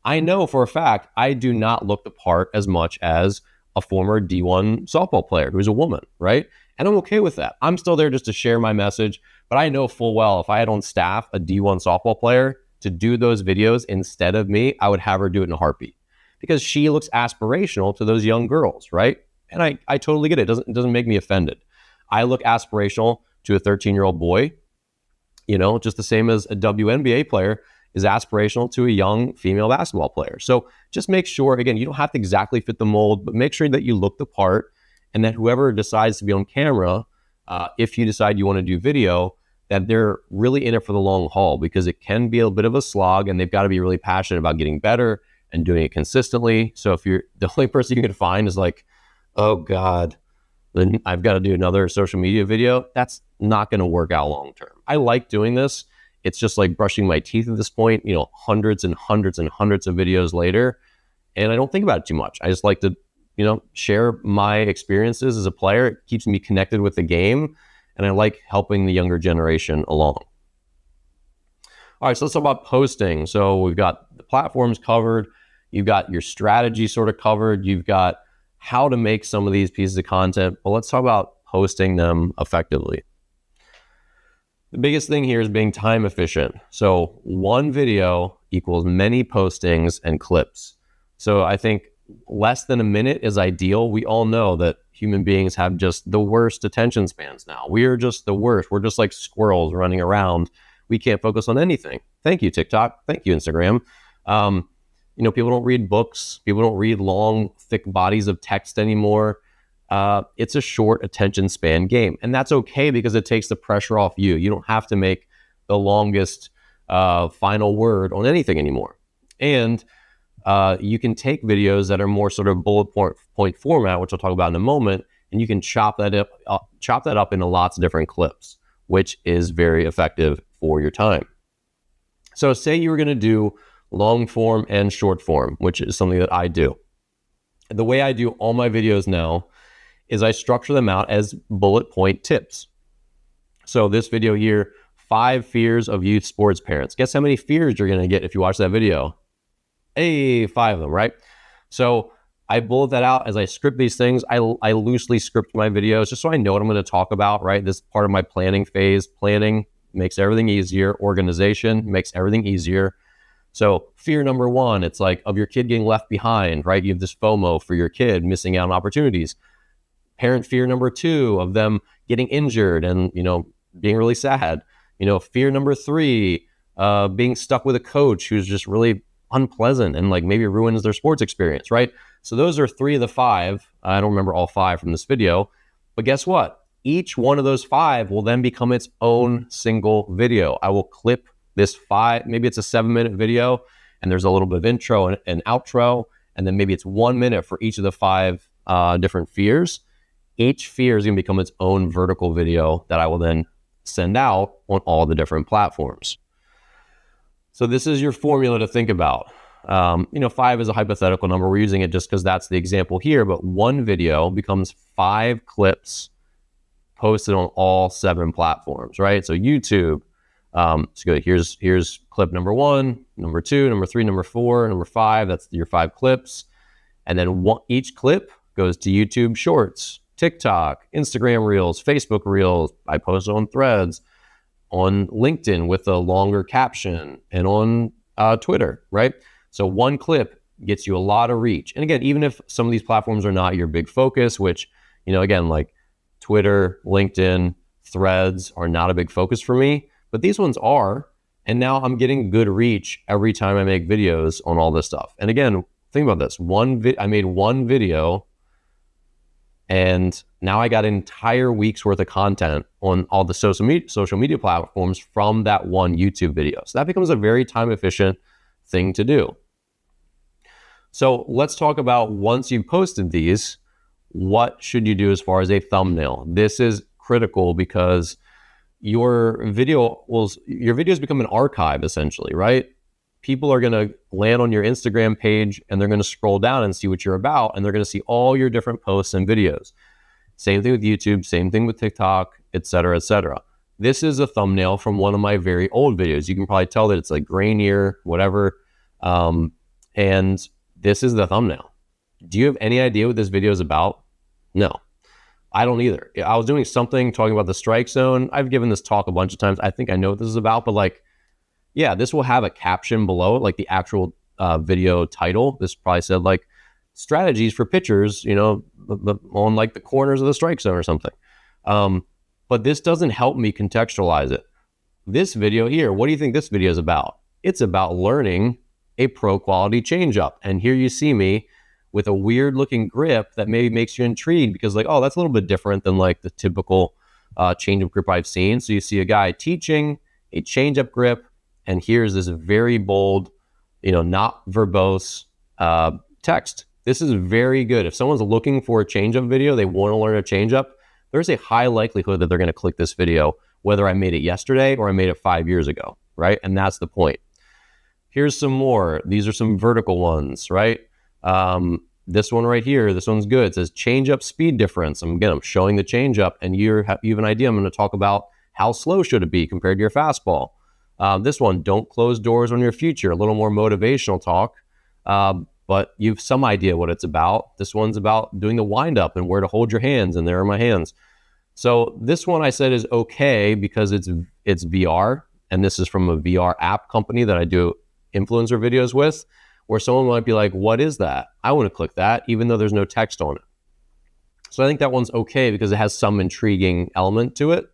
I know for a fact I do not look the part as much as a former D1 softball player who's a woman, right? And I'm okay with that. I'm still there just to share my message, but I know full well if I had on staff a D1 softball player to do those videos instead of me, I would have her do it in a heartbeat because she looks aspirational to those young girls, right? And I totally get it. It doesn't make me offended. I look aspirational to a 13-year-old boy, just the same as a WNBA player is aspirational to a young female basketball player. So just make sure, again, you don't have to exactly fit the mold, but make sure that you look the part and that whoever decides to be on camera, if you decide you want to do video, that they're really in it for the long haul because it can be a bit of a slog and they've got to be really passionate about getting better and doing it consistently. So if you're the only person you can find is like, oh God, then I've got to do another social media video, that's not going to work out long term. I like doing this. It's just like brushing my teeth at this point, hundreds and hundreds and hundreds of videos later. And I don't think about it too much. I just like to, share my experiences as a player. It keeps me connected with the game. And I like helping the younger generation along. All right, so let's talk about posting. So we've got the platforms covered. You've got your strategy sort of covered. You've got how to make some of these pieces of content. But let's talk about posting them effectively. The biggest thing here is being time efficient. So one video equals many postings and clips. So I think less than a minute is ideal. We all know that human beings have just the worst attention spans now. We are just the worst. We're just like squirrels running around. We can't focus on anything. Thank you, TikTok. Thank you, Instagram. People don't read books. People don't read long, thick bodies of text anymore. It's a short attention span game. And that's okay because it takes the pressure off you. You don't have to make the longest final word on anything anymore. And you can take videos that are more sort of bullet point format, which I'll talk about in a moment, and you can chop that up into lots of different clips, which is very effective for your time. So say you were going to do long form and short form, which is something that I do. The way I do all my videos now is I structure them out as bullet point tips. So this video here, 5 fears of youth sports parents. Guess how many fears you're going to get if you watch that video? Hey, 5 of them, right? So I bullet that out as I script these things. I loosely script my videos just so I know what I'm going to talk about, right? This is part of my planning phase. Planning makes everything easier. Organization makes everything easier. So fear number 1, it's like of your kid getting left behind, right? You have this FOMO for your kid missing out on opportunities. Parent fear number 2 of them getting injured and, being really sad. Fear number 3, being stuck with a coach who's just really unpleasant and like maybe ruins their sports experience, right? So those are 3 of the 5. I don't remember all 5 from this video, but guess what? Each one of those 5 will then become its own single video. I will clip this 5, maybe it's a 7-minute video and there's a little bit of intro and outro, and then maybe it's 1 minute for each of the 5 different fears. Each fear is going to become its own vertical video that I will then send out on all the different platforms. So this is your formula to think about. 5 is a hypothetical number. We're using it just because that's the example here, but one video becomes 5 clips posted on all 7 platforms, right? So YouTube, so good. Here's clip number 1, number 2, number 3, number 4, number 5. That's your 5 clips. And then each clip goes to YouTube Shorts, TikTok, Instagram Reels, Facebook Reels. I post on Threads, on LinkedIn with a longer caption, and on Twitter, right? So one clip gets you a lot of reach. And again, even if some of these platforms are not your big focus, which, again, like Twitter, LinkedIn, Threads are not a big focus for me, but these ones are. And now I'm getting good reach every time I make videos on all this stuff. And again, think about this. I made one video and now I got an entire week's worth of content on all the social media platforms from that one YouTube video. So that becomes a very time efficient thing to do. So let's talk about, once you've posted these, what should you do as far as a thumbnail? This is critical because your videos become an archive essentially, right? people are going to land on your Instagram page and they're going to scroll down and see what you're about, and they're going to see all your different posts and videos. Same thing with YouTube, same thing with TikTok, et cetera, et cetera. This is a thumbnail from one of my very old videos. You can probably tell that it's like grainier, whatever. And this is the thumbnail. Do you have any idea what this video is about? No, I don't either. I was doing something talking about the strike zone. I've given this talk a bunch of times. I think I know what this is about, but like, yeah, this will have a caption below it, like the actual video title. This probably said like strategies for pitchers, you know, on like the corners of the strike zone or something. But this doesn't help me contextualize it. This video here, what do you think this video is about? It's about learning a pro quality changeup. And here you see me with a weird looking grip that maybe makes you intrigued because like, oh, that's a little bit different than like the typical changeup grip I've seen. So you see a guy teaching a changeup grip, and here's this very bold, you know, not verbose text. This is very good. If someone's looking for a changeup video, they want to learn a changeup, there's a high likelihood that they're going to click this video, whether I made it yesterday or I made it 5 years ago, right? And that's the point. Here's some more. These are some vertical ones, right? This one right here, this one's good. It says changeup speed difference. I'm showing the changeup, and you have an idea. I'm going to talk about how slow should it be compared to your fastball. This one, don't close doors on your future. A little more motivational talk, but you've some idea what it's about. This one's about doing the windup and where to hold your hands, and there are my hands. So this one I said is okay because it's VR, and this is from a VR app company that I do influencer videos with, where someone might be like, what is that? I want to click that, even though there's no text on it. So I think that one's okay because it has some intriguing element to it.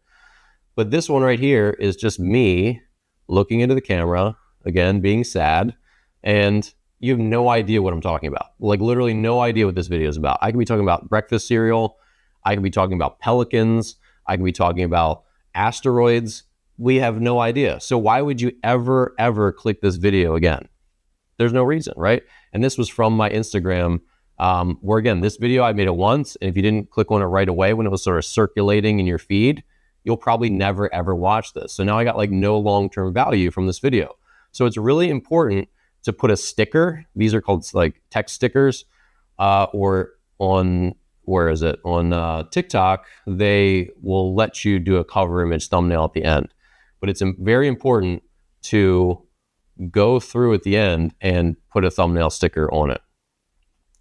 But this one right here is just me looking into the camera, again, being sad, and you have no idea what I'm talking about. Like literally no idea what this video is about. I could be talking about breakfast cereal. I could be talking about pelicans. I could be talking about asteroids. We have no idea. So why would you ever click this video again? There's no reason, right? And this was from my Instagram, where again, this video, I made it once. And if you didn't click on it right away when it was sort of circulating in your feed, you'll probably never, ever watch this. So now I got like no long-term value from this video. So it's really important to put a sticker. These are called like text stickers, or on, where is it? On TikTok, they will let you do a cover image thumbnail at the end. But it's very important to go through at the end and put a thumbnail sticker on it,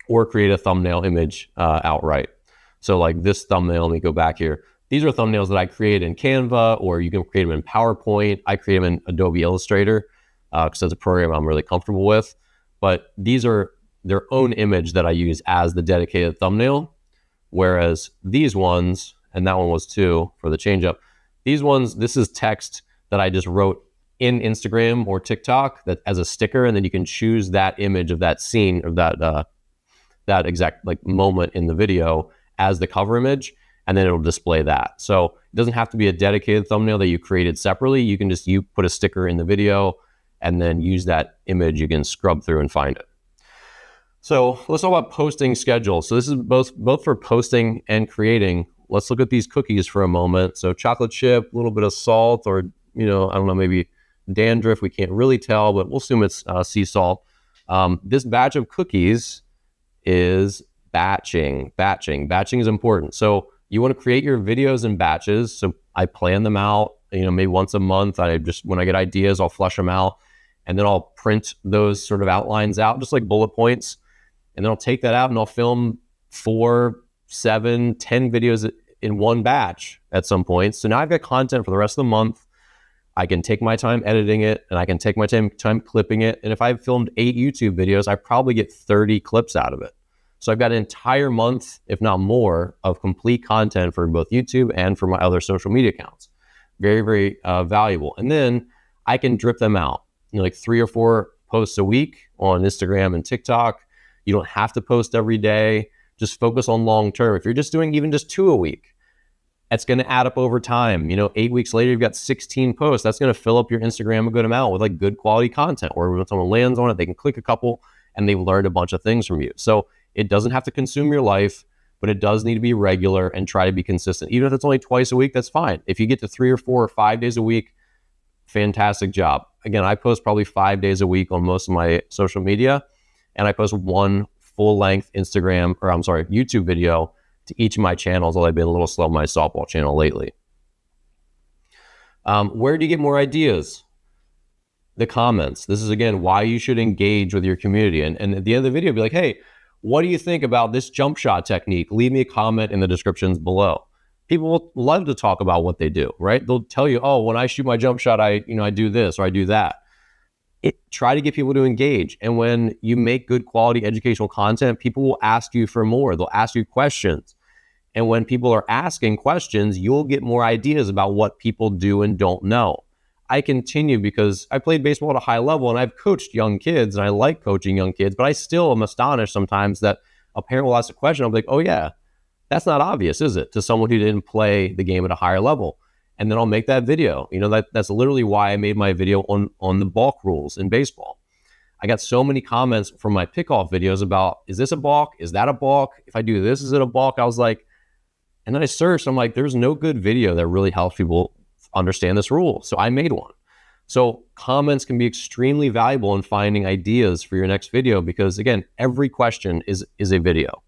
or create a thumbnail image outright. So like this thumbnail, let me go back here. These are thumbnails that I create in Canva, or you can create them in PowerPoint. I create them in Adobe Illustrator because that's a program I'm really comfortable with. But these are their own image that I use as the dedicated thumbnail. Whereas these ones, and that one was too for the changeup, these ones, this is text that I just wrote in Instagram or TikTok that as a sticker, and then you can choose that image of that scene or that exact like moment in the video as the cover image, and then it'll display that. So it doesn't have to be a dedicated thumbnail that you created separately. You can just put a sticker in the video and then use that image. You can scrub through and find it. So let's talk about posting schedule. So this is both for posting and creating. Let's look at these cookies for a moment. So chocolate chip, a little bit of salt, or I don't know, maybe dandruff. We can't really tell, but we'll assume it's sea salt. This batch of cookies is batching. Batching is important. So you want to create your videos in batches. So I plan them out, maybe once a month. When I get ideas, I'll flush them out, and then I'll print those sort of outlines out, just like bullet points. And then I'll take that out and I'll film 4, 7, 10 videos in one batch at some point. So now I've got content for the rest of the month. I can take my time editing it, and I can take my time clipping it. And if I've filmed 8 YouTube videos, I probably get 30 clips out of it. So I've got an entire month, if not more, of complete content for both YouTube and for my other social media accounts. Very, very valuable. And then I can drip them out, like 3 or 4 posts a week on Instagram and TikTok. You don't have to post every day. Just focus on long term. If you're just doing even just 2 a week, it's going to add up over time. 8 weeks later, you've got 16 posts. That's going to fill up your Instagram a good amount with like good quality content, where when someone lands on it, they can click a couple and they've learned a bunch of things from you. So it doesn't have to consume your life, but it does need to be regular and try to be consistent. Even if it's only twice a week, that's fine. If you get to 3 or 4 or 5 days a week, fantastic job. again, I post probably 5 days a week on most of my social media, and I post one full-length YouTube video to each of my channels, although I've been a little slow on my softball channel lately. Where do you get more ideas? The comments. This is, again, why you should engage with your community. And at the end of the video, be like, hey, what do you think about this jump shot technique? Leave me a comment in the descriptions below. People will love to talk about what they do, right? They'll tell you, oh, when I shoot my jump shot, I do this or I do that. Try to get people to engage. And when you make good quality educational content, people will ask you for more. They'll ask you questions. And when people are asking questions, you'll get more ideas about what people do and don't know. I continue because I played baseball at a high level and I've coached young kids and I like coaching young kids, but I still am astonished sometimes that a parent will ask a question. I'm like, oh yeah, that's not obvious, is it? To someone who didn't play the game at a higher level. And then I'll make that video. That's literally why I made my video on the balk rules in baseball. I got so many comments from my pickoff videos about, is this a balk? Is that a balk? If I do this, is it a balk? I was like, and then I searched, I'm like, there's no good video that really helps people understand this rule. So I made one. So comments can be extremely valuable in finding ideas for your next video because, again, every question is a video.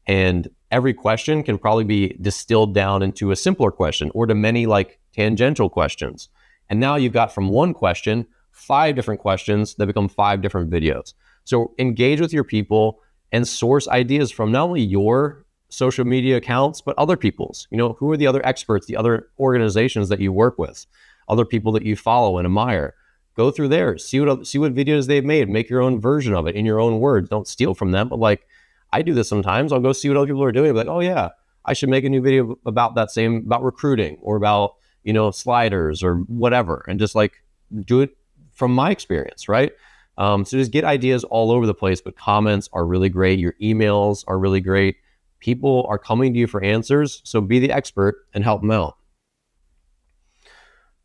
And every question can probably be distilled down into a simpler question or to many like tangential questions. And now you've got from one question, 5 different questions that become 5 different videos. So engage with your people and source ideas from not only your social media accounts, but other people's. Who are the other experts, the other organizations that you work with, other people that you follow and admire. Go through there, see what videos they've made, make your own version of it in your own words. Don't steal from them, but like I do this sometimes. I'll go see what other people are doing. I'll be like, oh yeah, I should make a new video about recruiting or about, sliders or whatever. And just like do it from my experience, right? So just get ideas all over the place, but comments are really great. Your emails are really great. People are coming to you for answers. So be the expert and help them out.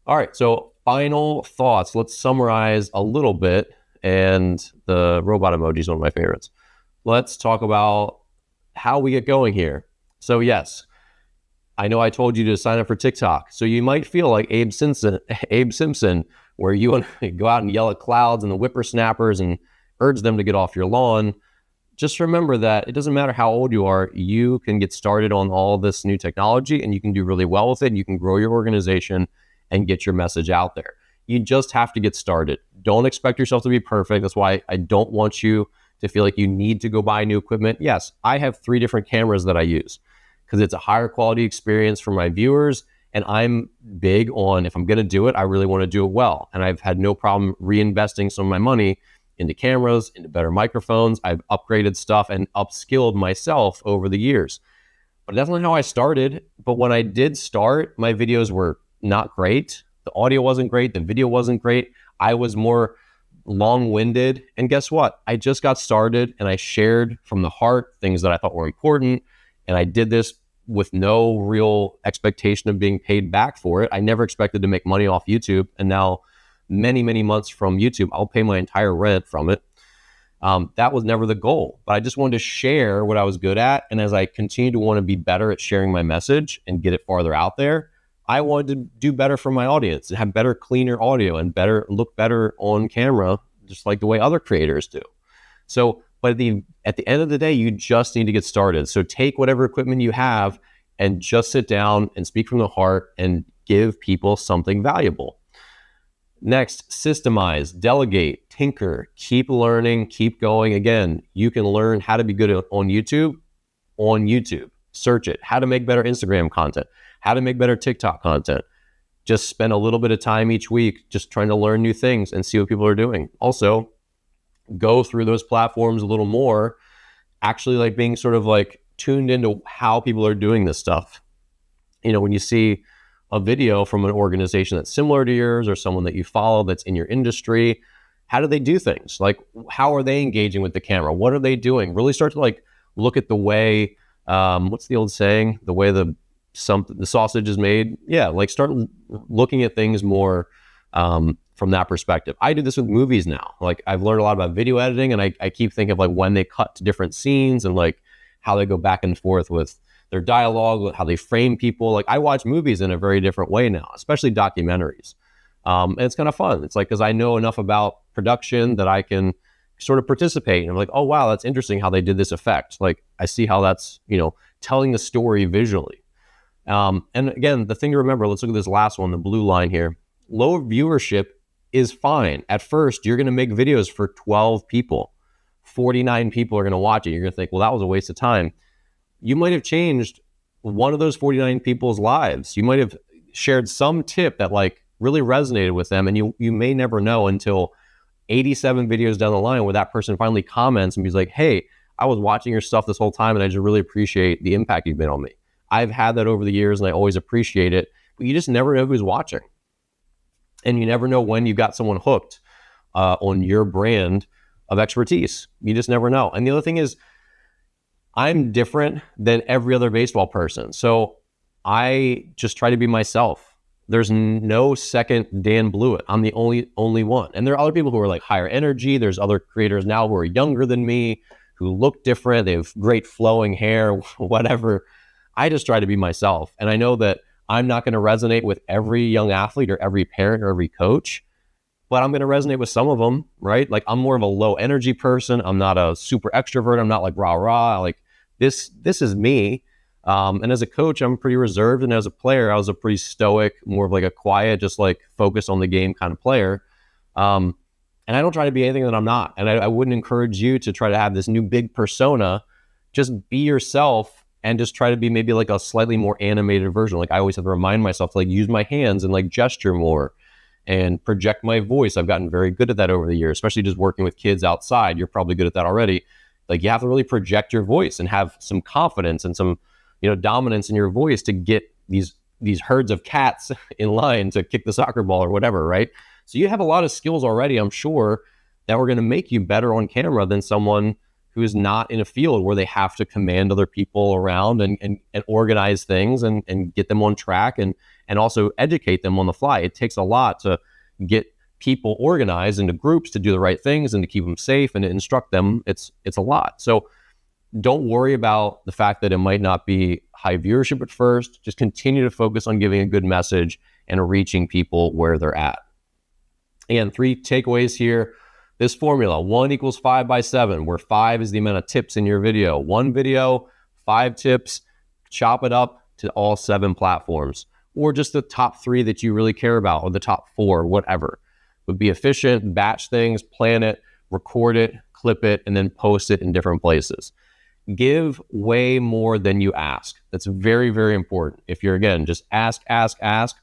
All right. So final thoughts. Let's summarize a little bit. And the robot emoji is one of my favorites. Let's talk about how we get going here. So yes, I know I told you to sign up for TikTok. So you might feel like Abe Simpson, where you want to go out and yell at clouds and the whippersnappers and urge them to get off your lawn. Just remember that it doesn't matter how old you are, you can get started on all this new technology and you can do really well with it. And you can grow your organization and get your message out there. You just have to get started. Don't expect yourself to be perfect. That's why I don't want you to feel like you need to go buy new equipment. Yes, I have 3 different cameras that I use because it's a higher quality experience for my viewers. And I'm big on, if I'm going to do it, I really want to do it well. And I've had no problem reinvesting some of my money into cameras, into better microphones. I've upgraded stuff and upskilled myself over the years. But that's not how I started. But when I did start, my videos were not great. The audio wasn't great. The video wasn't great. I was more long-winded. And guess what? I just got started and I shared from the heart things that I thought were important. And I did this with no real expectation of being paid back for it. I never expected to make money off YouTube. And now many, many months from YouTube, I'll pay my entire rent from it. That was never the goal, but I just wanted to share what I was good at. And as I continue to want to be better at sharing my message and get it farther out there, I wanted to do better for my audience and have better, cleaner audio and look better on camera, just like the way other creators do. So, but at the end of the day, you just need to get started. So take whatever equipment you have and just sit down and speak from the heart and give people something valuable. Next, systemize, delegate, tinker, keep learning, keep going. Again, you can learn how to be good on YouTube. Search it. How to make better Instagram content, how to make better TikTok content. Just spend a little bit of time each week just trying to learn new things and see what people are doing. Also, go through those platforms a little more, actually like being sort of like tuned into how people are doing this stuff. When you see a video from an organization that's similar to yours or someone that you follow that's in your industry, how do they do things? Like, how are they engaging with the camera? What are they doing? Really start to like look at the way, what's the old saying? The way the sausage is made. Yeah, like start looking at things more from that perspective. I do this with movies now. Like I've learned a lot about video editing and I keep thinking of like when they cut to different scenes and like how they go back and forth with their dialogue, how they frame people. Like I watch movies in a very different way now, especially documentaries. And it's kind of fun. It's like, because I know enough about production that I can sort of participate. And I'm like, oh, wow, that's interesting how they did this effect. Like, I see how that's, telling the story visually. And again, the thing to remember, let's look at this last one, the blue line here. Low viewership is fine. At first, you're going to make videos for 12 people. 49 people are going to watch it. You're going to think, well, that was a waste of time. You might have changed one of those 49 people's lives. You might have shared some tip that like really resonated with them. And you may never know until 87 videos down the line where that person finally comments and be like, hey, I was watching your stuff this whole time and I just really appreciate the impact you've made on me. I've had that over the years and I always appreciate it, but you just never know who's watching. And you never know when you got someone hooked on your brand of expertise. You just never know. And the other thing is, I'm different than every other baseball person. So I just try to be myself. There's no second Dan Blewett. I'm the only one. And there are other people who are like higher energy. There's other creators now who are younger than me, who look different. They have great flowing hair, whatever. I just try to be myself. And I know that I'm not going to resonate with every young athlete or every parent or every coach, but I'm going to resonate with some of them, right? Like, I'm more of a low energy person. I'm not a super extrovert. I'm not like rah, rah. Like this is me. And as a coach, I'm pretty reserved. And as a player, I was a pretty stoic, more of like a quiet, just like focus on the game kind of player. And I don't try to be anything that I'm not. And I wouldn't encourage you to try to have this new big persona. Just be yourself and just try to be maybe like a slightly more animated version. Like, I always have to remind myself to like use my hands and like gesture more and project my voice. I've gotten very good at that over the years, especially just working with kids outside. You're probably good at that already. Like, you have to really project your voice and have some confidence and some, dominance in your voice to get these herds of cats in line to kick the soccer ball or whatever, right? So you have a lot of skills already, I'm sure, that were going to make you better on camera than someone who is not in a field where they have to command other people around and organize things and get them on track and also educate them on the fly. It takes a lot to get people organized into groups to do the right things and to keep them safe and to instruct them. It's a lot. So don't worry about the fact that it might not be high viewership at first. Just continue to focus on giving a good message and reaching people where they're at. Again, 3 takeaways here. This formula, 1 = 5 by 7, where 5 is the amount of tips in your video. 1 video, 5 tips, chop it up to all 7 platforms, or just the top 3 that you really care about, or the top 4, whatever. But be efficient, batch things, plan it, record it, clip it, and then post it in different places. Give way more than you ask. That's very, very important. If you're, again, just ask,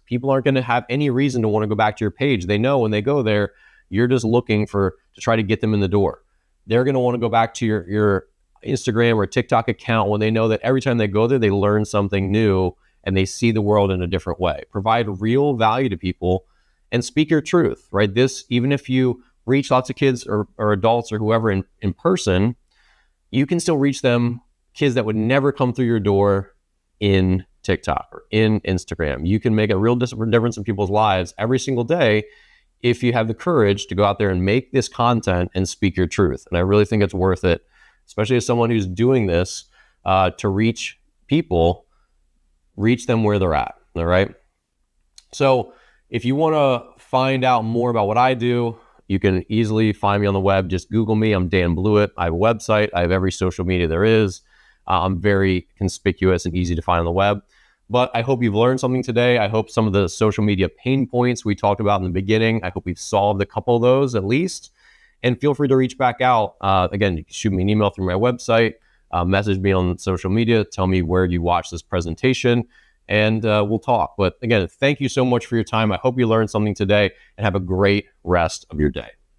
people aren't going to have any reason to want to go back to your page. They know when they go there, you're just looking to try to get them in the door. They're going to want to go back to your Instagram or TikTok account when they know that every time they go there, they learn something new and they see the world in a different way. Provide real value to people and speak your truth, right? This, even if you reach lots of kids or adults or whoever in person, you can still reach them, kids that would never come through your door in TikTok or in Instagram. You can make a real difference in people's lives every single day if you have the courage to go out there and make this content and speak your truth. And I really think it's worth it, especially as someone who's doing this to reach people, reach them where they're at, all right? So if you want to find out more about what I do, you can easily find me on the web. Just Google me. I'm Dan Blewett. I have a website. I have every social media there is. I'm very conspicuous and easy to find on the web. But I hope you've learned something today. I hope some of the social media pain points we talked about in the beginning, I hope we've solved a couple of those at least. And feel free to reach back out. Again, you can shoot me an email through my website, message me on social media, tell me where you watched this presentation, and we'll talk. But again, thank you so much for your time. I hope you learned something today and have a great rest of your day.